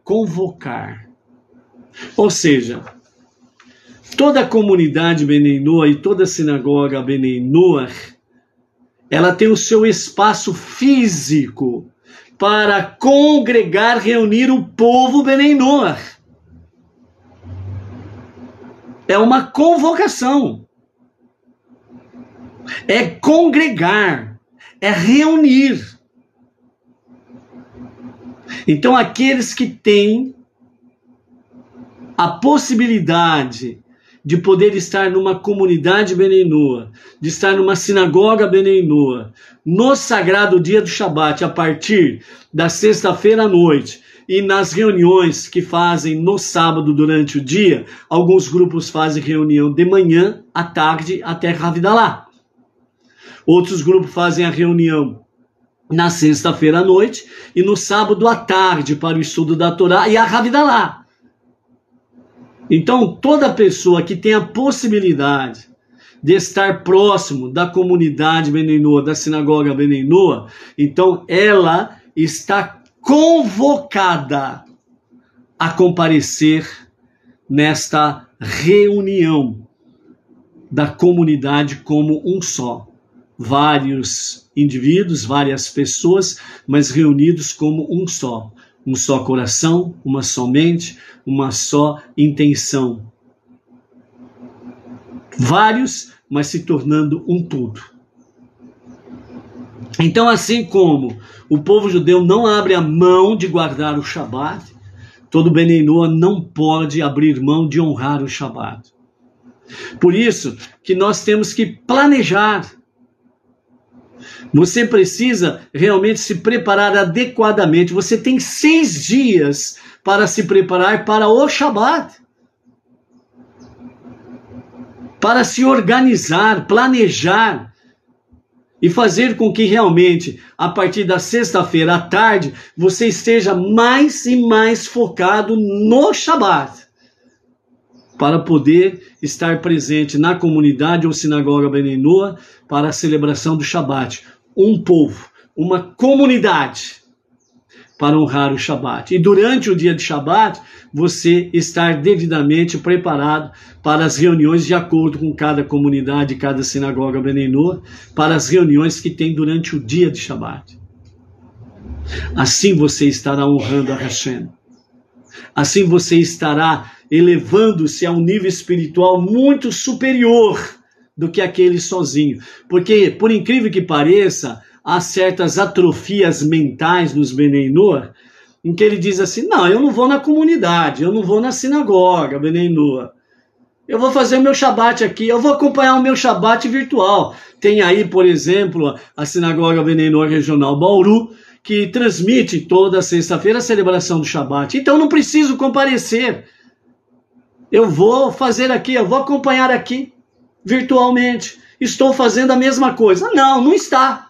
convocar. Ou seja, toda a comunidade Benei Noach e toda a sinagoga Benei Noach, ela tem o seu espaço físico para congregar, reunir o povo Benei Noach. É uma convocação. É congregar. É reunir. Então, aqueles que têm a possibilidade de poder estar numa comunidade Benei Noach, de estar numa sinagoga Benei Noach, no sagrado dia do Shabat, a partir da sexta-feira à noite, E nas reuniões que fazem no sábado durante o dia, alguns grupos fazem reunião de manhã, à tarde, até Havidalah. Outros grupos fazem a reunião na sexta-feira à noite e no sábado à tarde para o estudo da Torá e a Havidalah. Então, toda pessoa que tem a possibilidade de estar próximo da comunidade Benei Noa, da sinagoga Benei Noa, então ela está convocada a comparecer nesta reunião da comunidade como um só. Vários indivíduos, várias pessoas, mas reunidos como um só coração, uma só mente, uma só intenção. Vários, mas se tornando um tudo. Então, assim como o povo judeu não abre a mão de guardar o Shabat, todo Benei Noa não pode abrir mão de honrar o Shabat. Por isso que nós temos que planejar. Você precisa realmente se preparar adequadamente. Você tem 6 dias para se preparar para o Shabat. Para se organizar, planejar e fazer com que realmente, a partir da sexta-feira à tarde, você esteja mais e mais focado no Shabat, para poder estar presente na comunidade ou sinagoga Benei Noa para a celebração do Shabat. Um povo, uma comunidade para honrar o Shabat. E durante o dia de Shabat, você estar devidamente preparado para as reuniões de acordo com cada comunidade, cada sinagoga Benei Noa, para as reuniões que tem durante o dia de Shabat. Assim você estará honrando a Hashem. Assim você estará elevando-se a um nível espiritual muito superior do que aquele sozinho. Porque, por incrível que pareça, há certas atrofias mentais nos Benei Noa, em que ele diz assim, não, eu não vou na comunidade, eu não vou na sinagoga Benei Noa. Eu vou fazer o meu Shabat aqui, eu vou acompanhar o meu Shabat virtual. Tem aí, por exemplo, a sinagoga Benei Noa regional Bauru, que transmite toda sexta-feira a celebração do Shabat. Então eu não preciso comparecer. Eu vou fazer aqui, eu vou acompanhar aqui, virtualmente. Estou fazendo a mesma coisa. Não, não está.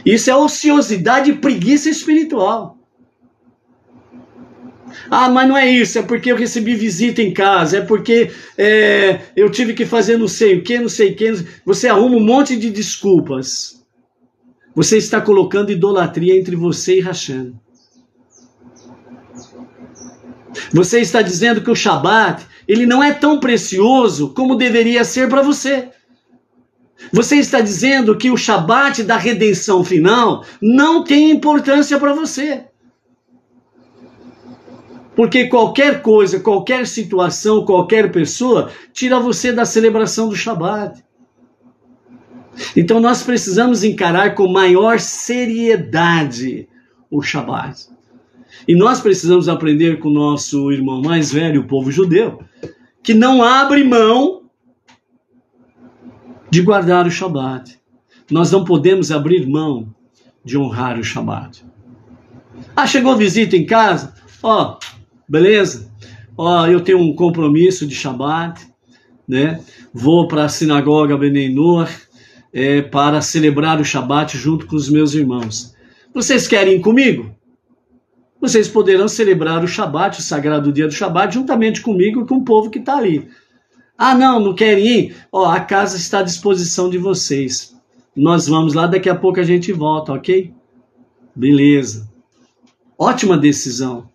Isso é ociosidade e preguiça espiritual. Ah, mas não é isso, é porque eu recebi visita em casa, é porque eu tive que fazer não sei o que, não sei o que. Você arruma um monte de desculpas. Você está colocando idolatria entre você e Hashem. Você está dizendo que o Shabat, ele não é tão precioso como deveria ser para você. Você está dizendo que o Shabat da redenção final não tem importância para você. Porque qualquer coisa, qualquer situação, qualquer pessoa, tira você da celebração do Shabat. Então nós precisamos encarar com maior seriedade o Shabat. E nós precisamos aprender com o nosso irmão mais velho, o povo judeu, que não abre mão de guardar o Shabat. Nós não podemos abrir mão de honrar o Shabat. Ah, chegou visita em casa? Ó, beleza? Ó, eu tenho um compromisso de Shabat, né? Vou para a sinagoga Benei Noa para celebrar o Shabat junto com os meus irmãos. Vocês querem ir comigo? Vocês poderão celebrar o Shabat, o sagrado dia do Shabat, juntamente comigo e com o povo que está ali. Ah, não querem ir? Ó, a casa está à disposição de vocês. Nós vamos lá, daqui a pouco a gente volta, ok? Beleza. Ótima decisão.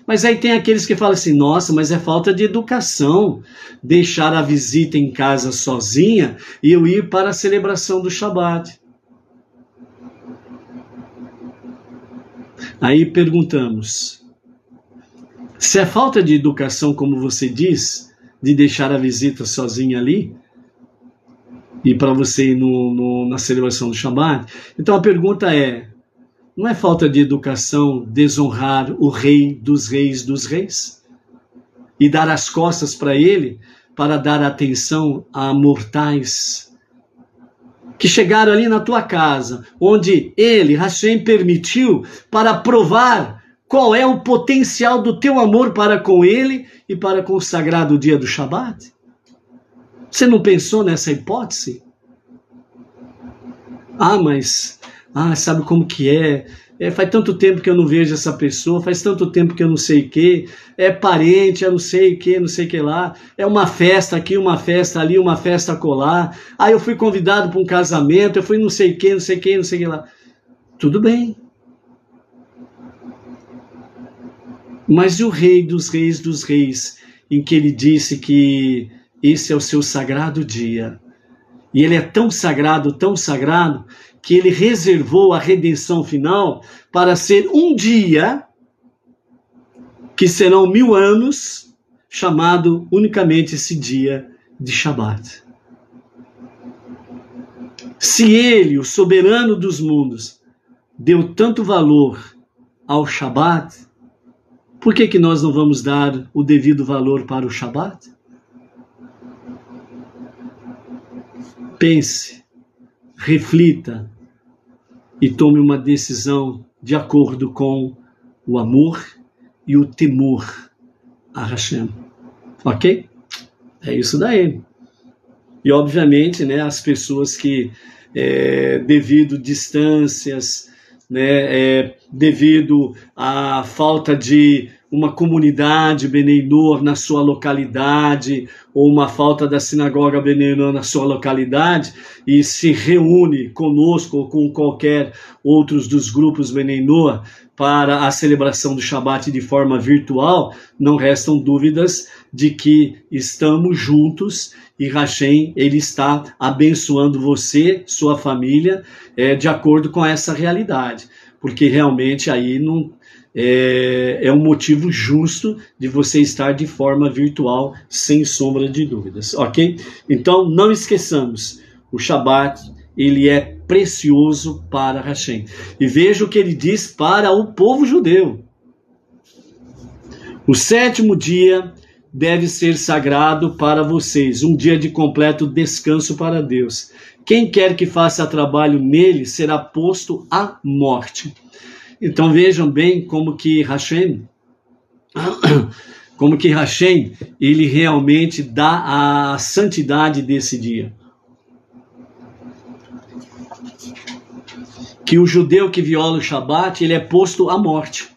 Mas aí tem aqueles que falam assim, nossa, mas é falta de educação deixar a visita em casa sozinha e eu ir para a celebração do Shabat. Aí perguntamos, se é falta de educação, como você diz, de deixar a visita sozinha ali, e para você ir na celebração do Shabat, então a pergunta é, não é falta de educação desonrar o rei dos reis? E dar as costas para ele, para dar atenção a mortais que chegaram ali na tua casa, onde ele, Hashem, permitiu para provar qual é o potencial do teu amor para com ele e para com o sagrado dia do Shabat? Você não pensou nessa hipótese? Mas sabe como que é? Faz tanto tempo que eu não vejo essa pessoa, faz tanto tempo que eu não sei o que, é parente, eu não sei o que, não sei o que lá, é uma festa aqui, uma festa ali, uma festa acolá, eu fui convidado para um casamento, eu fui não sei o que, não sei o que, não sei o que lá. Tudo bem. Mas e o Rei dos Reis, em que ele disse que esse é o seu sagrado dia? E ele é tão sagrado, que ele reservou a redenção final para ser um dia, que serão 1000 anos, chamado unicamente esse dia de Shabat. Se ele, o soberano dos mundos, deu tanto valor ao Shabat, por que nós não vamos dar o devido valor para o Shabat? Pense, reflita e tome uma decisão de acordo com o amor e o temor a Hashem. Ok? É isso daí. E obviamente, né, as pessoas que, devido a distâncias, né, devido à falta de uma comunidade Bnei Noach na sua localidade, ou uma falta da sinagoga Bnei Noach na sua localidade, e se reúne conosco ou com qualquer outros dos grupos Bnei Noach para a celebração do Shabat de forma virtual, não restam dúvidas de que estamos juntos e Hashem, ele está abençoando você, sua família, de acordo com essa realidade, porque realmente aí não é um motivo justo de você estar de forma virtual, sem sombra de dúvidas, ok? Então, não esqueçamos, o Shabat, ele é precioso para Hashem. E veja o que ele diz para o povo judeu. O 7º dia deve ser sagrado para vocês, um dia de completo descanso para Deus. Quem quer que faça trabalho nele será posto à morte. Então vejam bem como que Hashem, ele realmente dá a santidade desse dia. Que o judeu que viola o Shabat, ele é posto à morte.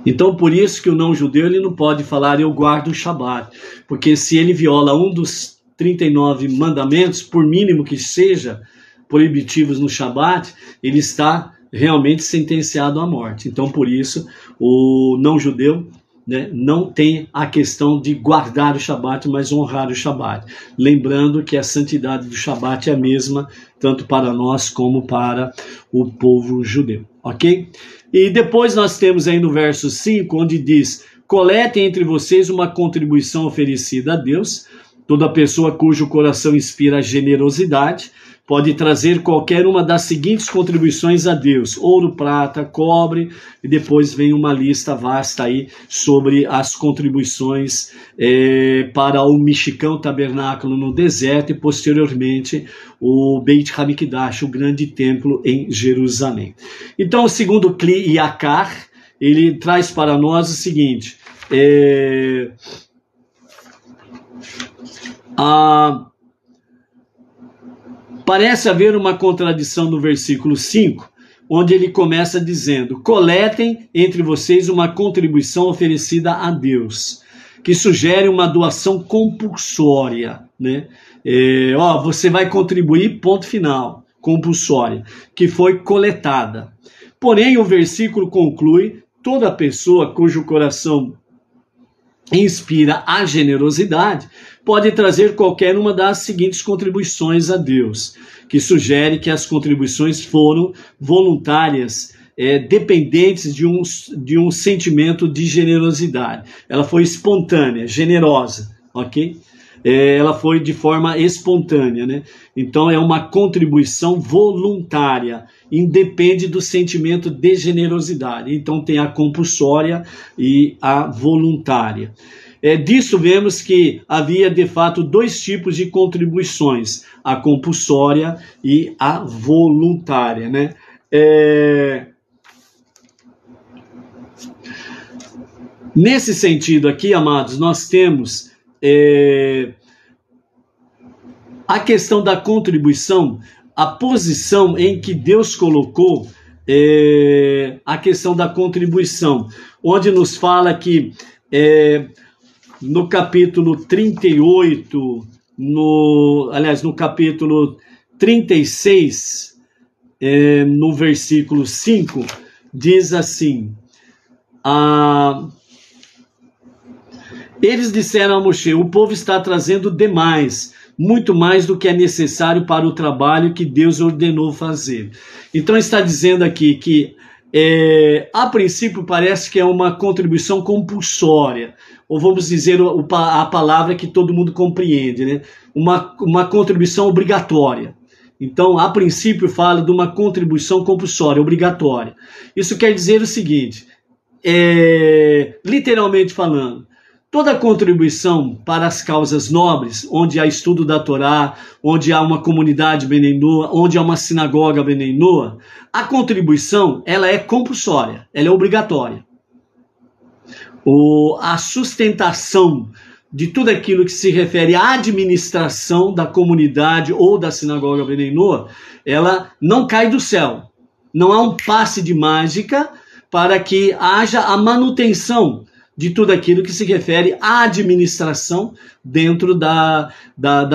Então por isso que o não judeu, ele não pode falar eu guardo o Shabat, porque se ele viola um dos 39 mandamentos, por mínimo que seja, proibitivos no Shabat, ele está realmente sentenciado à morte. Então por isso o não judeu, né, não tem a questão de guardar o Shabat, mas honrar o Shabat. Lembrando que a santidade do Shabat é a mesma, tanto para nós como para o povo judeu. Ok? E depois nós temos aí no verso 5, onde diz: coletem entre vocês uma contribuição oferecida a Deus. Toda pessoa cujo coração inspira generosidade pode trazer qualquer uma das seguintes contribuições a Deus: ouro, prata, cobre, e depois vem uma lista vasta aí sobre as contribuições para o Mishkan, o tabernáculo no deserto, e posteriormente o Beit HaMikdash, o grande templo em Jerusalém. Então o segundo Kli Yakar, ele traz para nós o seguinte: parece haver uma contradição no versículo 5, onde ele começa dizendo: coletem entre vocês uma contribuição oferecida a Deus, que sugere uma doação compulsória, né? Você vai contribuir, ponto final, compulsória, que foi coletada. Porém, o versículo conclui: toda pessoa cujo coração inspira a generosidade pode trazer qualquer uma das seguintes contribuições a Deus, que sugere que as contribuições foram voluntárias, dependentes de um sentimento de generosidade. Ela foi espontânea, generosa, ok? Ela foi de forma espontânea, né? Então é uma contribuição voluntária, independe do sentimento de generosidade. Então tem a compulsória e a voluntária. disso vemos que havia de fato dois tipos de contribuições, a compulsória e a voluntária, né? Nesse sentido aqui, amados, nós temos a questão da contribuição, a posição em que Deus colocou a questão da contribuição, onde nos fala que no capítulo 38, no capítulo 36, no versículo 5, diz assim: eles disseram a Moshe: o povo está trazendo demais, muito mais do que é necessário para o trabalho que Deus ordenou fazer. Então está dizendo aqui que a princípio parece que é uma contribuição compulsória, ou vamos dizer a palavra que todo mundo compreende, né? Uma contribuição obrigatória. Então, a princípio fala de uma contribuição compulsória, obrigatória. Isso quer dizer o seguinte, literalmente falando, toda contribuição para as causas nobres, onde há estudo da Torá, onde há uma comunidade Benei Noa, onde há uma sinagoga Benei Noa, a contribuição ela é compulsória, ela é obrigatória. A sustentação de tudo aquilo que se refere à administração da comunidade ou da sinagoga Benei Noa, ela não cai do céu. Não há um passe de mágica para que haja a manutenção de tudo aquilo que se refere à administração dentro da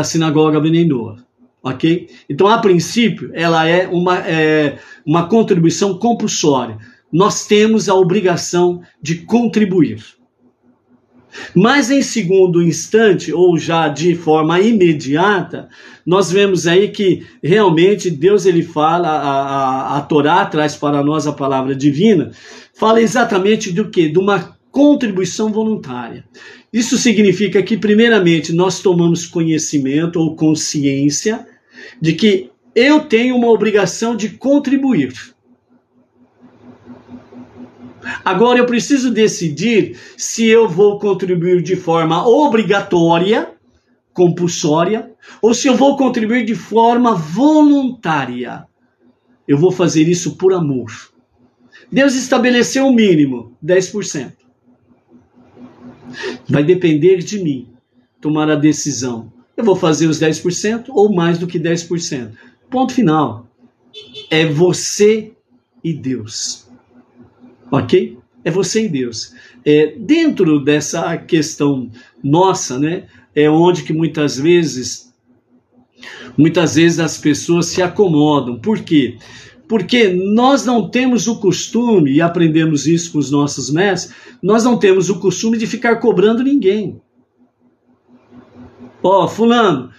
sinagoga Benei Noa, ok? Então, a princípio, ela é uma contribuição compulsória. Nós temos a obrigação de contribuir. Mas, em segundo instante, ou já de forma imediata, nós vemos aí que realmente Deus ele fala, a Torá traz para nós a palavra divina, fala exatamente do quê? De uma contribuição voluntária. Isso significa que, primeiramente, nós tomamos conhecimento ou consciência de que eu tenho uma obrigação de contribuir. Agora, eu preciso decidir se eu vou contribuir de forma obrigatória, compulsória, ou se eu vou contribuir de forma voluntária. Eu vou fazer isso por amor. Deus estabeleceu um mínimo, 10%. Vai depender de mim tomar a decisão. Eu vou fazer os 10% ou mais do que 10%. Ponto final. É você e Deus. Ok? É você e Deus. Dentro dessa questão nossa, né, é onde que muitas vezes as pessoas se acomodam. Por quê? Porque nós não temos o costume, e aprendemos isso com os nossos mestres, nós não temos o costume de ficar cobrando ninguém. Fulano,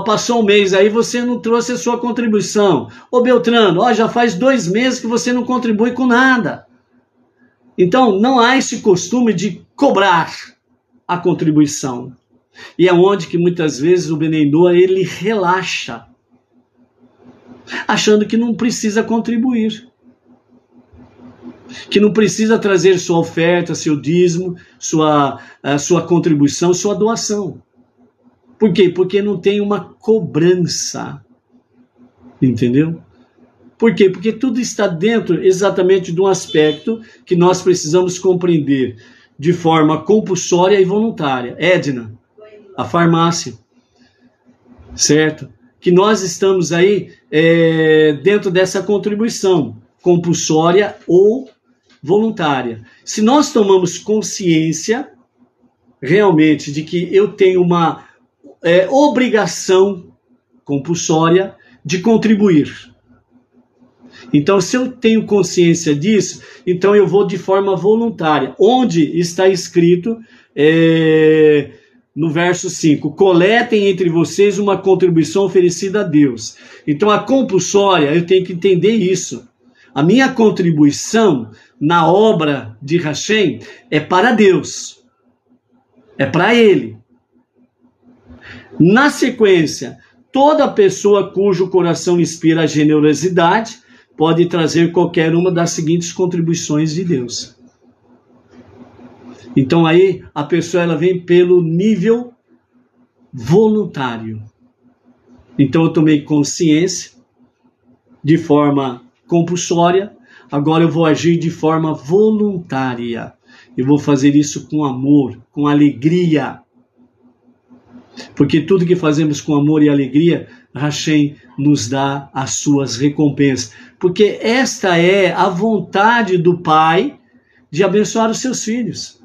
passou um mês aí, você não trouxe a sua contribuição. Beltrano, já faz 2 meses que você não contribui com nada. Então, não há esse costume de cobrar a contribuição. E é onde que muitas vezes o Benei Noa, ele relaxa, achando que não precisa contribuir, que não precisa trazer sua oferta, seu dízimo, sua contribuição, sua doação. Por quê? Porque não tem uma cobrança, entendeu? Por quê? Porque tudo está dentro exatamente de um aspecto que nós precisamos compreender de forma compulsória e voluntária. Edna, a farmácia, certo? Que nós estamos aí dentro dessa contribuição compulsória ou voluntária. Se nós tomamos consciência realmente de que eu tenho uma obrigação compulsória de contribuir. Então, se eu tenho consciência disso, então eu vou de forma voluntária. Onde está escrito no verso 5, coletem entre vocês uma contribuição oferecida a Deus. Então, a compulsória, eu tenho que entender isso. A minha contribuição na obra de Hashem é para Deus. É para Ele. Na sequência, toda pessoa cujo coração inspira a generosidade pode trazer qualquer uma das seguintes contribuições de Deus. Então aí a pessoa ela vem pelo nível voluntário. Então eu tomei consciência de forma compulsória, agora eu vou agir de forma voluntária. Eu vou fazer isso com amor, com alegria. Porque tudo que fazemos com amor e alegria, Hashem nos dá as suas recompensas. Porque esta é a vontade do Pai de abençoar os seus filhos.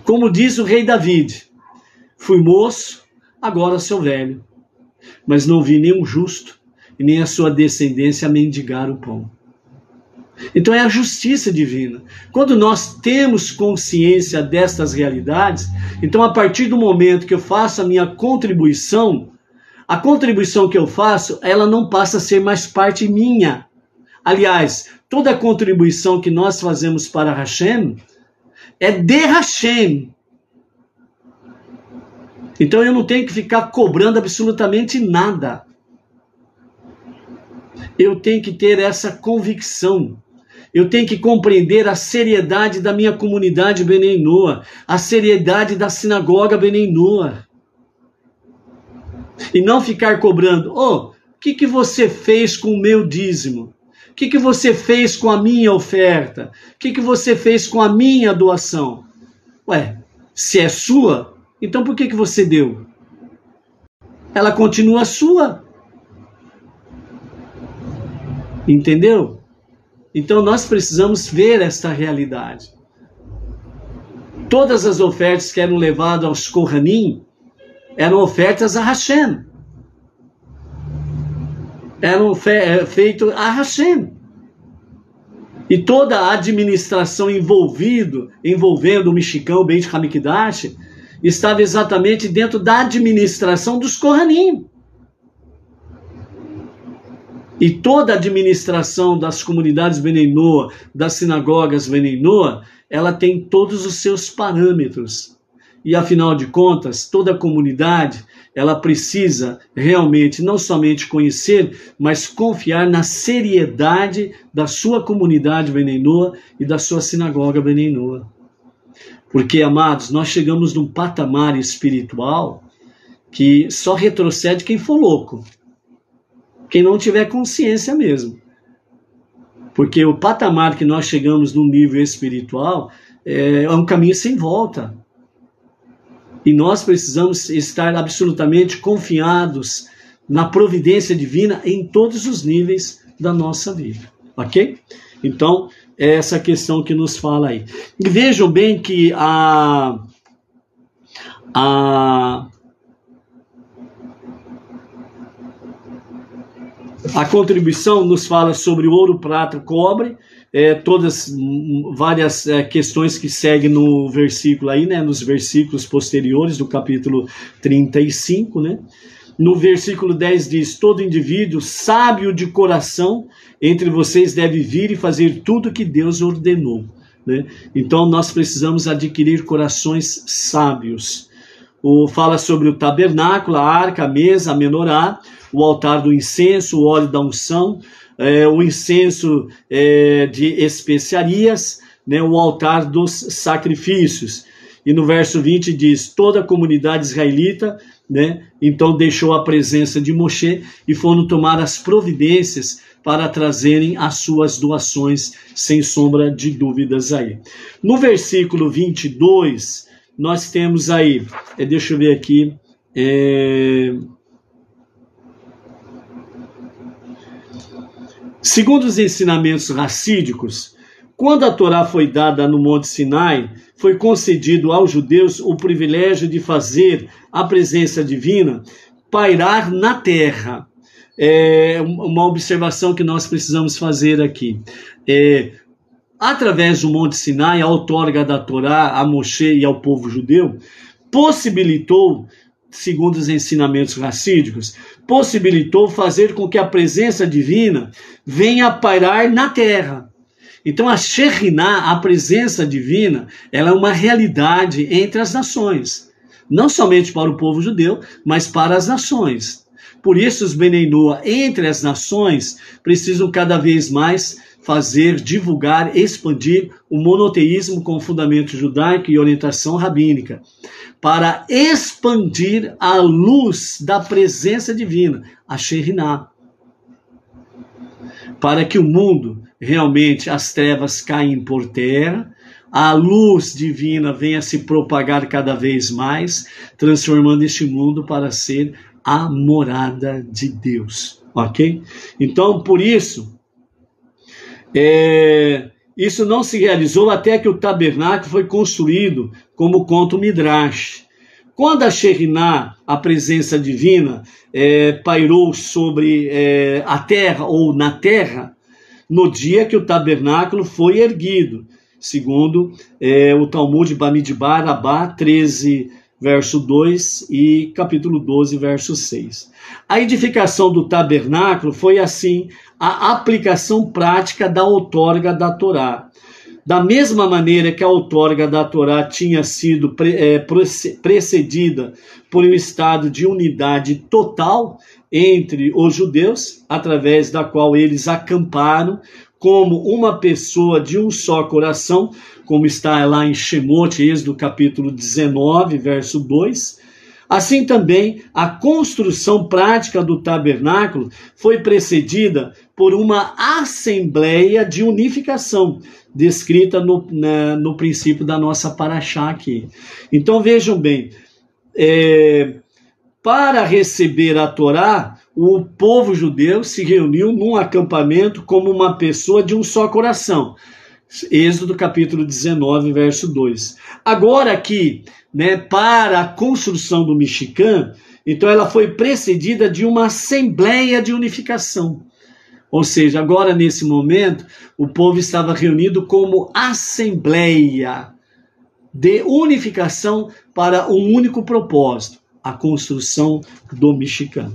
Como diz o rei David, fui moço, agora sou velho, mas não vi nenhum justo e nem a sua descendência mendigar o pão. Então é a justiça divina. Quando nós temos consciência destas realidades, então a partir do momento que eu faço a minha contribuição, a contribuição que eu faço, ela não passa a ser mais parte minha. Aliás, toda a contribuição que nós fazemos para Hashem é de Hashem. Então eu não tenho que ficar cobrando absolutamente nada. Eu tenho que ter essa convicção. Eu tenho que compreender a seriedade da minha comunidade Benei Noah, a seriedade da sinagoga Benei Noah. E não ficar cobrando, o que você fez com o meu dízimo? O que você fez com a minha oferta? O que você fez com a minha doação? Ué, se é sua, então por que você deu? Ela continua sua. Entendeu? Então nós precisamos ver esta realidade. Todas as ofertas que eram levadas aos Kohanim eram ofertas a Hashem. Eram feitas a Hashem. E toda a administração envolvendo o Mexicão, o Beit Hamikdash, estava exatamente dentro da administração dos Kohanim. E toda a administração das comunidades Benei Noah, das sinagogas Benei Noah, ela tem todos os seus parâmetros. E afinal de contas, toda a comunidade, ela precisa realmente não somente conhecer, mas confiar na seriedade da sua comunidade Benei Noah e da sua sinagoga Benei Noah. Porque, amados, nós chegamos num patamar espiritual que só retrocede quem for louco. Quem não tiver consciência mesmo. Porque o patamar que nós chegamos no nível espiritual é um caminho sem volta. E nós precisamos estar absolutamente confiados na providência divina em todos os níveis da nossa vida. Ok? Então, é essa questão que nos fala aí. E vejam bem que a contribuição nos fala sobre ouro, prata, cobre, várias questões que seguem no versículo aí, né, nos versículos posteriores do capítulo 35, né? No versículo 10 diz, todo indivíduo sábio de coração entre vocês deve vir e fazer tudo que Deus ordenou, né? Então nós precisamos adquirir corações sábios. Fala sobre o tabernáculo, a arca, a mesa, a menorá, o altar do incenso, o óleo da unção, o incenso de especiarias, né, o altar dos sacrifícios. E no verso 20 diz, toda a comunidade israelita, né, então deixou a presença de Moshe e foram tomar as providências para trazerem as suas doações, sem sombra de dúvidas aí. No versículo 22, nós temos aí, deixa eu ver aqui, segundo os ensinamentos racídicos, quando a Torá foi dada no Monte Sinai, foi concedido aos judeus o privilégio de fazer a presença divina pairar na terra. Uma observação que nós precisamos fazer aqui. Através do Monte Sinai, a outorga da Torá a Moshe e ao povo judeu, possibilitou, segundo os ensinamentos racídicos, possibilitou fazer com que a presença divina venha pairar na terra. Então a Shekhinah, a presença divina, ela é uma realidade entre as nações. Não somente para o povo judeu, mas para as nações. Por isso os Benei Noa, entre as nações, precisam cada vez mais fazer, divulgar, expandir o monoteísmo com fundamento judaico e orientação rabínica, para expandir a luz da presença divina, a Shekhinah, para que o mundo, realmente, as trevas caem por terra, a luz divina venha se propagar cada vez mais, transformando este mundo para ser a morada de Deus, ok? Então, por isso, isso não se realizou até que o tabernáculo foi construído, como conta o Midrash. Quando a Shekhinah, a presença divina, pairou sobre a terra ou na terra, no dia que o tabernáculo foi erguido, segundo o Talmud Bamidbar, Abá 13, verso 2 e capítulo 12, verso 6. A edificação do tabernáculo foi, assim, a aplicação prática da outorga da Torá. Da mesma maneira que a outorga da Torá tinha sido precedida por um estado de unidade total entre os judeus, através da qual eles acamparam como uma pessoa de um só coração, como está lá em Shemot, Êxodo capítulo 19, verso 2. Assim também, a construção prática do tabernáculo foi precedida por uma assembleia de unificação, descrita no princípio da nossa paraxá aqui. Então vejam bem, para receber a Torá, o povo judeu se reuniu num acampamento como uma pessoa de um só coração. Êxodo capítulo 19, verso 2. Agora aqui, para a construção do Mishkan, então ela foi precedida de uma assembleia de unificação. Ou seja, agora nesse momento, o povo estava reunido como assembleia de unificação para um único propósito, a construção do Mishkan.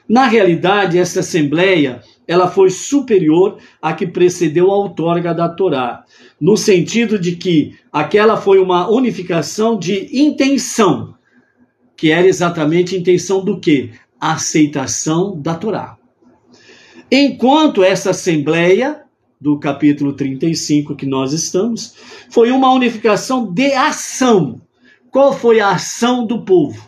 Na realidade, essa assembleia, ela foi superior à que precedeu a outorga da Torá, no sentido de que aquela foi uma unificação de intenção, que era exatamente a intenção do quê? A aceitação da Torá. Enquanto essa assembleia, do capítulo 35 que nós estamos, foi uma unificação de ação. Qual foi a ação do povo?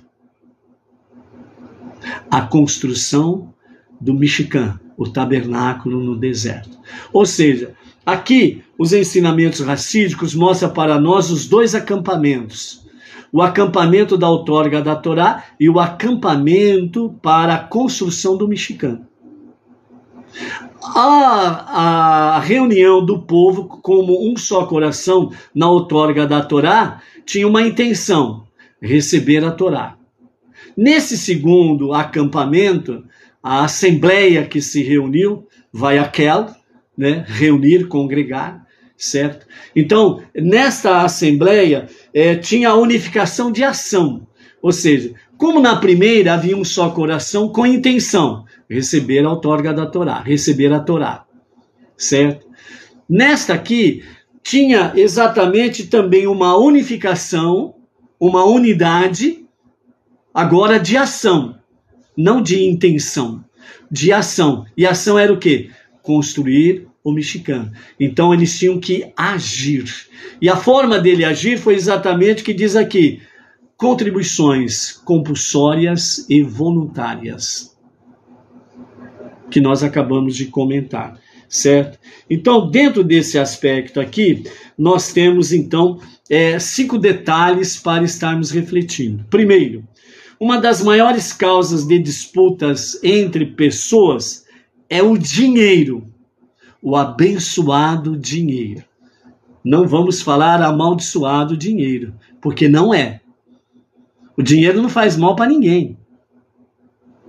A construção do Mishkan, o tabernáculo no deserto. Ou seja, aqui os ensinamentos racídicos mostram para nós os dois acampamentos. O acampamento da outorga da Torá e o acampamento para a construção do Mishkan. A reunião do povo como um só coração na outorga da Torá tinha uma intenção: receber a Torá. Nesse segundo acampamento, a assembleia que se reuniu, vai aquela, reunir, congregar, certo? Então, nesta assembleia, tinha a unificação de ação. Ou seja, como na primeira havia um só coração com intenção, receber a outorga da Torá, receber a Torá, certo? Nesta aqui, tinha exatamente também uma unificação, uma unidade, agora de ação, não de intenção, de ação. E ação era o quê? Construir o Mishkan. Então eles tinham que agir. E a forma dele agir foi exatamente o que diz aqui: contribuições compulsórias e voluntárias, que nós acabamos de comentar, certo? Então, dentro desse aspecto aqui, nós temos, então, 5 detalhes para estarmos refletindo. Primeiro, uma das maiores causas de disputas entre pessoas é o dinheiro, o abençoado dinheiro. Não vamos falar amaldiçoado dinheiro, porque não é. O dinheiro não faz mal para ninguém.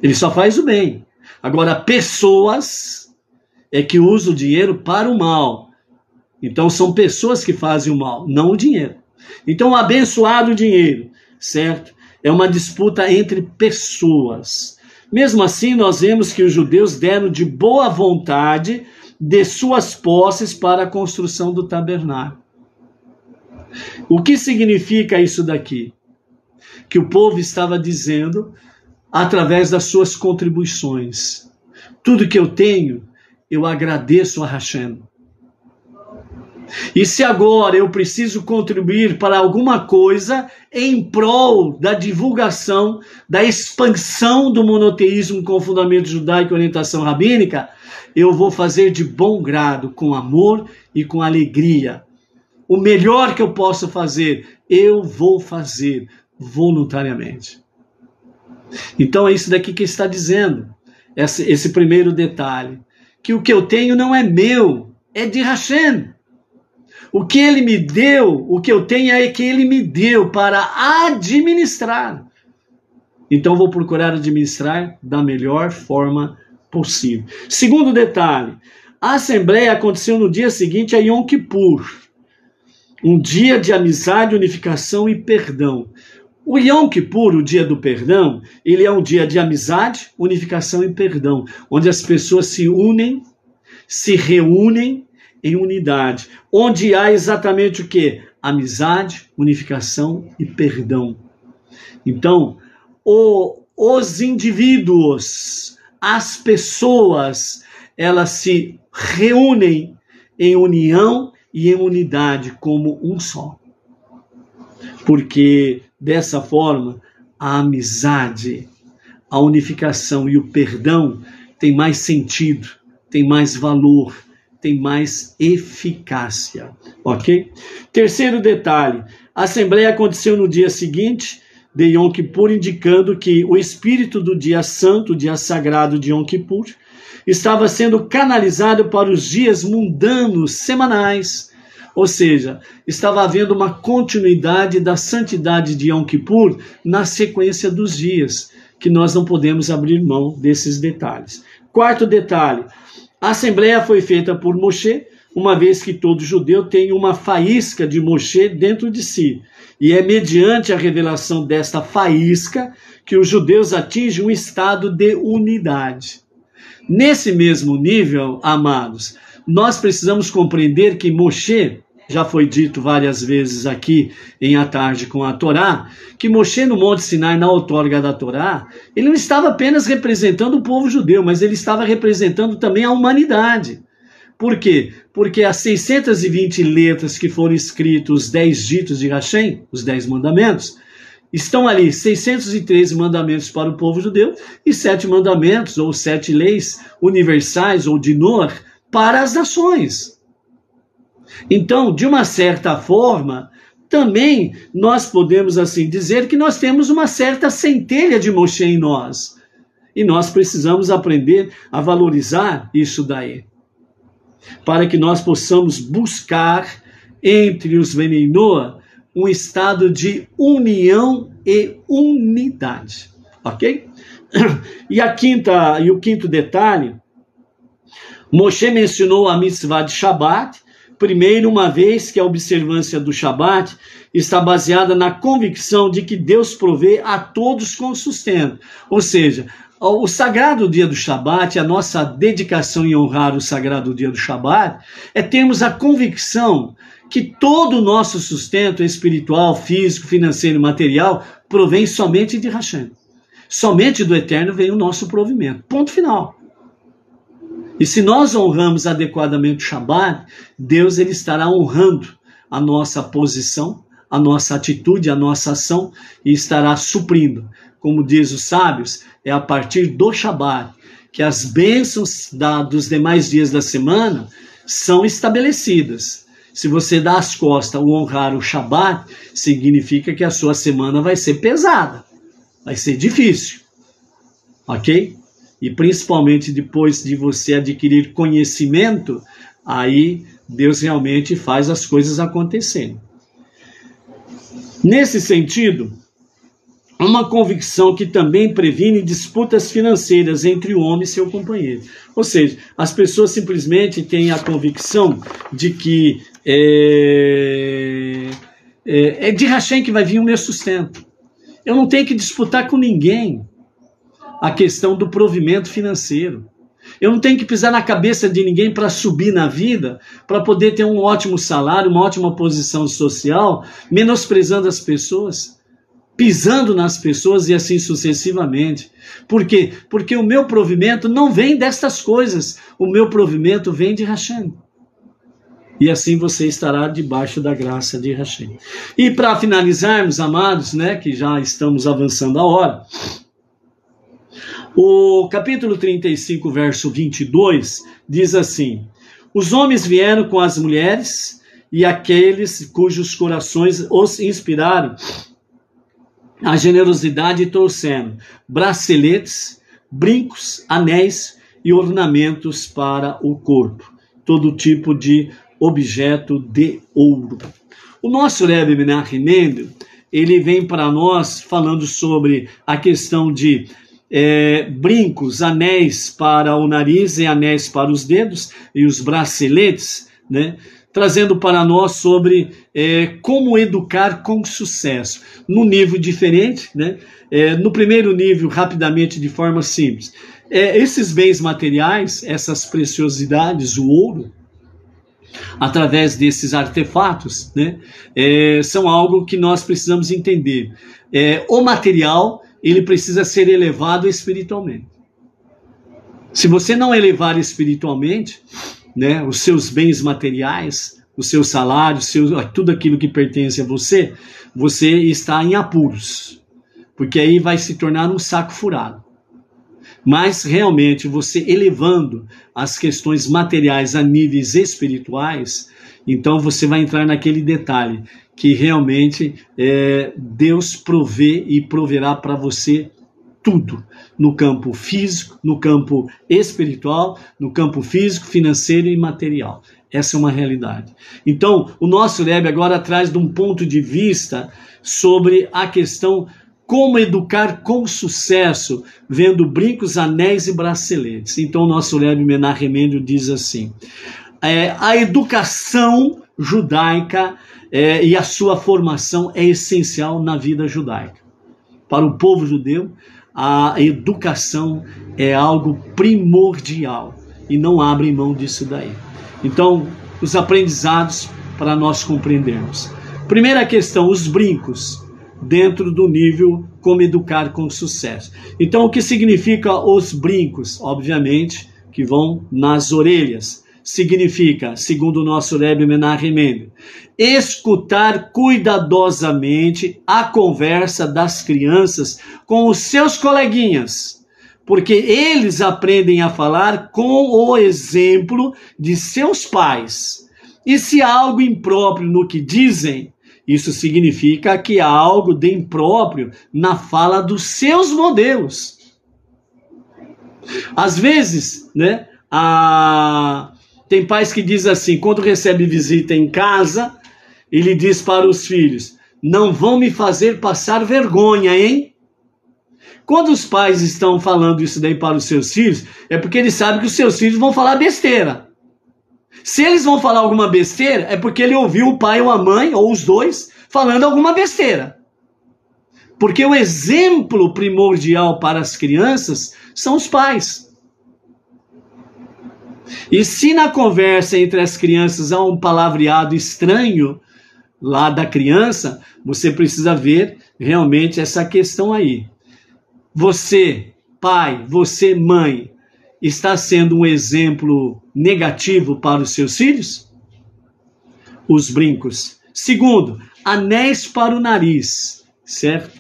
Ele só faz o bem. Agora, pessoas é que usam o dinheiro para o mal. Então, são pessoas que fazem o mal, não o dinheiro. Então, o abençoado dinheiro, certo? É uma disputa entre pessoas. Mesmo assim, nós vemos que os judeus deram de boa vontade de suas posses para a construção do tabernáculo. O que significa isso daqui? Que o povo estava dizendo através das suas contribuições. Tudo que eu tenho, eu agradeço a Hashem. E se agora eu preciso contribuir para alguma coisa em prol da divulgação, da expansão do monoteísmo com fundamento judaico e orientação rabínica, eu vou fazer de bom grado, com amor e com alegria. O melhor que eu posso fazer, eu vou fazer voluntariamente. Então é isso daqui que está dizendo, esse primeiro detalhe, que o que eu tenho não é meu, é de Hashem. O que ele me deu, o que eu tenho é que ele me deu para administrar. Então vou procurar administrar da melhor forma possível. Segundo detalhe, a assembleia aconteceu no dia seguinte a Yom Kippur, um dia de amizade, unificação e perdão. O Yom Kippur, o dia do perdão, ele é um dia de amizade, unificação e perdão, onde as pessoas se unem, se reúnem em unidade, onde há exatamente o que? Amizade, unificação e perdão. Então, os indivíduos, as pessoas, elas se reúnem em união e em unidade como um só. Porque dessa forma, a amizade, a unificação e o perdão tem mais sentido, tem mais valor, tem mais eficácia, ok? Terceiro detalhe, a assembleia aconteceu no dia seguinte de Yom Kippur, indicando que o espírito do dia santo, o dia sagrado de Yom Kippur, estava sendo canalizado para os dias mundanos semanais, ou seja, estava havendo uma continuidade da santidade de Yom Kippur na sequência dos dias, que nós não podemos abrir mão desses detalhes. Quarto detalhe, a assembleia foi feita por Moshe, uma vez que todo judeu tem uma faísca de Moshe dentro de si. E é mediante a revelação desta faísca que os judeus atingem um estado de unidade. Nesse mesmo nível, amados, nós precisamos compreender que Moshe, já foi dito várias vezes aqui em A Tarde com a Torá, que Moshe no Monte Sinai, na outorga da Torá, ele não estava apenas representando o povo judeu, mas ele estava representando também a humanidade. Por quê? Porque as 620 letras que foram escritas, os 10 ditos de Hashem, os 10 mandamentos, estão ali 613 mandamentos para o povo judeu e 7 mandamentos, ou 7 leis universais, ou de Noah, para as nações. Então, de uma certa forma, também nós podemos assim dizer que nós temos uma certa centelha de Moshe em nós. E nós precisamos aprender a valorizar isso daí, para que nós possamos buscar entre os Benei Noah um estado de união e unidade. Ok? E o quinto detalhe, Moshe mencionou a mitzvah de Shabbat, primeiro, uma vez que a observância do Shabat está baseada na convicção de que Deus provê a todos com sustento. Ou seja, o sagrado dia do Shabat, a nossa dedicação em honrar o sagrado dia do Shabat, é termos a convicção que todo o nosso sustento espiritual, físico, financeiro e material provém somente de Hashem. Somente do Eterno vem o nosso provimento. Ponto final. E se nós honramos adequadamente o Shabat, Deus ele estará honrando a nossa posição, a nossa atitude, a nossa ação e estará suprindo. Como diz os sábios, é a partir do Shabat que as bênçãos dos demais dias da semana são estabelecidas. Se você dá as costas ao honrar o Shabat, significa que a sua semana vai ser pesada, vai ser difícil, ok? E principalmente depois de você adquirir conhecimento, aí Deus realmente faz as coisas acontecerem. Nesse sentido, uma convicção que também previne disputas financeiras entre o homem e seu companheiro. Ou seja, as pessoas simplesmente têm a convicção de que é de Hashem que vai vir o meu sustento. Eu não tenho que disputar com ninguém a questão do provimento financeiro. Eu não tenho que pisar na cabeça de ninguém para subir na vida, para poder ter um ótimo salário, uma ótima posição social, menosprezando as pessoas. pisando nas pessoas e assim sucessivamente. Por quê? Porque o meu provimento não vem destas coisas, o meu provimento vem de Hashem. E assim você estará debaixo da graça de Hashem. E para finalizarmos, amados, né, que já estamos avançando a hora, o capítulo 35, verso 22, diz assim: os homens vieram com as mulheres e aqueles cujos corações os inspiraram a generosidade, trouxeram braceletes, brincos, anéis e ornamentos para o corpo. Todo tipo de objeto de ouro. O nosso Rebbe Menachem Mendel, ele vem para nós falando sobre a questão de brincos, anéis para o nariz e anéis para os dedos e os braceletes, né? Trazendo para nós sobre como educar com sucesso, num nível diferente, né? No primeiro nível, rapidamente, de forma simples. Esses bens materiais, essas preciosidades, o ouro, através desses artefatos, né, são algo que nós precisamos entender. O material, ele precisa ser elevado espiritualmente. Se você não elevar espiritualmente, né, os seus bens materiais, o seu salário, tudo aquilo que pertence a você, você está em apuros, porque aí vai se tornar um saco furado. Mas realmente você elevando as questões materiais a níveis espirituais, então você vai entrar naquele detalhe que realmente Deus provê e proverá para você tudo, no campo físico, no campo espiritual, no campo físico, financeiro e material. Essa é uma realidade. Então, o nosso Rebbe agora traz de um ponto de vista sobre a questão como educar com sucesso, vendo brincos, anéis e braceletes. Então, o nosso Rebbe Menachem Mendel diz assim: a educação judaica e a sua formação é essencial na vida judaica. Para o povo judeu, a educação é algo primordial e não abrem mão disso daí. Então, os aprendizados para nós compreendermos. Primeira questão, os brincos, dentro do nível como educar com sucesso. Então, o que significa os brincos? Obviamente, que vão nas orelhas. Significa, segundo o nosso Rebbe Menachem Mendel, escutar cuidadosamente a conversa das crianças com os seus coleguinhas, porque eles aprendem a falar com o exemplo de seus pais. E se há algo impróprio no que dizem, isso significa que há algo de impróprio na fala dos seus modelos. Às vezes, né, tem pais que dizem assim, quando recebe visita em casa, ele diz para os filhos: não vão me fazer passar vergonha, hein? Quando os pais estão falando isso daí para os seus filhos, é porque eles sabem que os seus filhos vão falar besteira. Se eles vão falar alguma besteira, é porque ele ouviu o pai ou a mãe, ou os dois, falando alguma besteira. Porque o exemplo primordial para as crianças são os pais. E se na conversa entre as crianças há um palavreado estranho lá da criança, você precisa ver realmente essa questão aí. Você, pai, você, mãe, está sendo um exemplo negativo para os seus filhos? Os brincos. Segundo, anéis para o nariz, certo?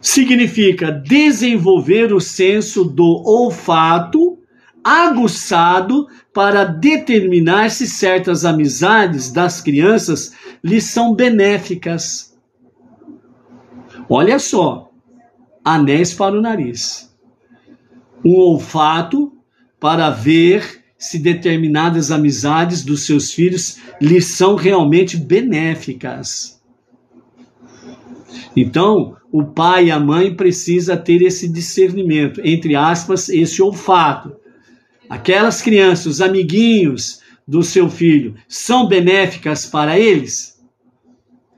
Significa desenvolver o senso do olfato aguçado para determinar se certas amizades das crianças lhes são benéficas. Olha só, anéis para o nariz. Um olfato para ver se determinadas amizades dos seus filhos lhes são realmente benéficas. Então, o pai e a mãe precisam ter esse discernimento, entre aspas, esse olfato. Aquelas crianças, os amiguinhos do seu filho, são benéficas para eles?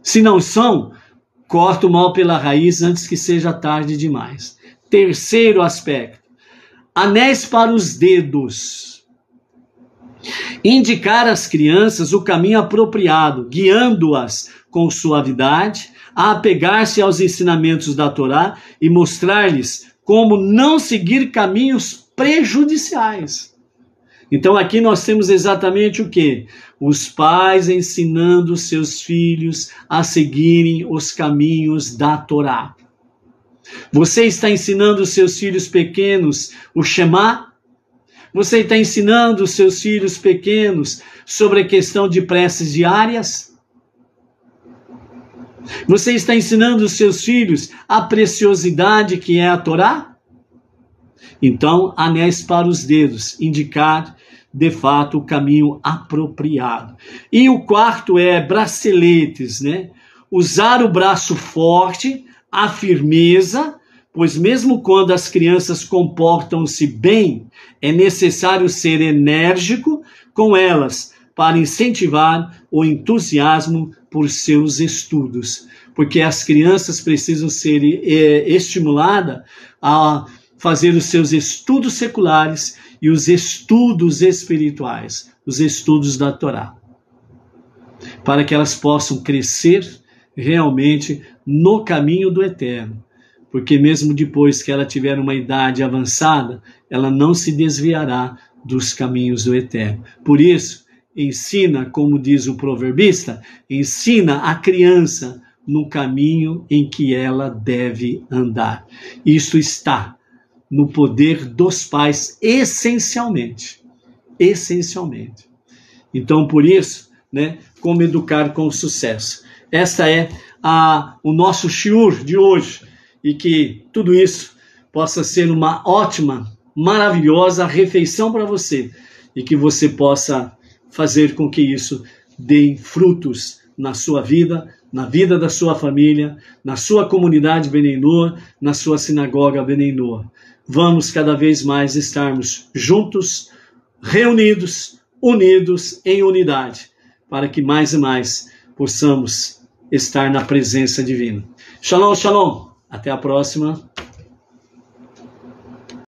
Se não são, corta o mal pela raiz antes que seja tarde demais. Terceiro aspecto, anéis para os dedos. Indicar às crianças o caminho apropriado, guiando-as com suavidade, a apegar-se aos ensinamentos da Torá e mostrar-lhes como não seguir caminhos prejudiciais. Então aqui nós temos exatamente o quê? Os pais ensinando seus filhos a seguirem os caminhos da Torá. Você está ensinando os seus filhos pequenos o Shema? Você está ensinando os seus filhos pequenos sobre a questão de preces diárias? Você está ensinando os seus filhos a preciosidade que é a Torá? Então, anéis para os dedos, indicar de fato o caminho apropriado. E o quarto é braceletes, né? Usar o braço forte, a firmeza, pois mesmo quando as crianças comportam-se bem, é necessário ser enérgico com elas para incentivar o entusiasmo por seus estudos, porque as crianças precisam ser estimuladas a fazer os seus estudos seculares e os estudos espirituais, os estudos da Torá, para que elas possam crescer realmente no caminho do Eterno, porque mesmo depois que ela tiver uma idade avançada, ela não se desviará dos caminhos do Eterno. Por isso, ensina, como diz o proverbista, ensina a criança no caminho em que ela deve andar. Isto está no poder dos pais, essencialmente. Essencialmente. Então, por isso, né, como educar com sucesso. Esta é o nosso shiur de hoje. E que tudo isso possa ser uma ótima, maravilhosa refeição para você. E que você possa fazer com que isso dê frutos na sua vida, na vida da sua família, na sua comunidade Benei Noa, na sua sinagoga Benei Noa. Vamos cada vez mais estarmos juntos, reunidos, unidos em unidade, para que mais e mais possamos estar na presença divina. Shalom, shalom. Até a próxima.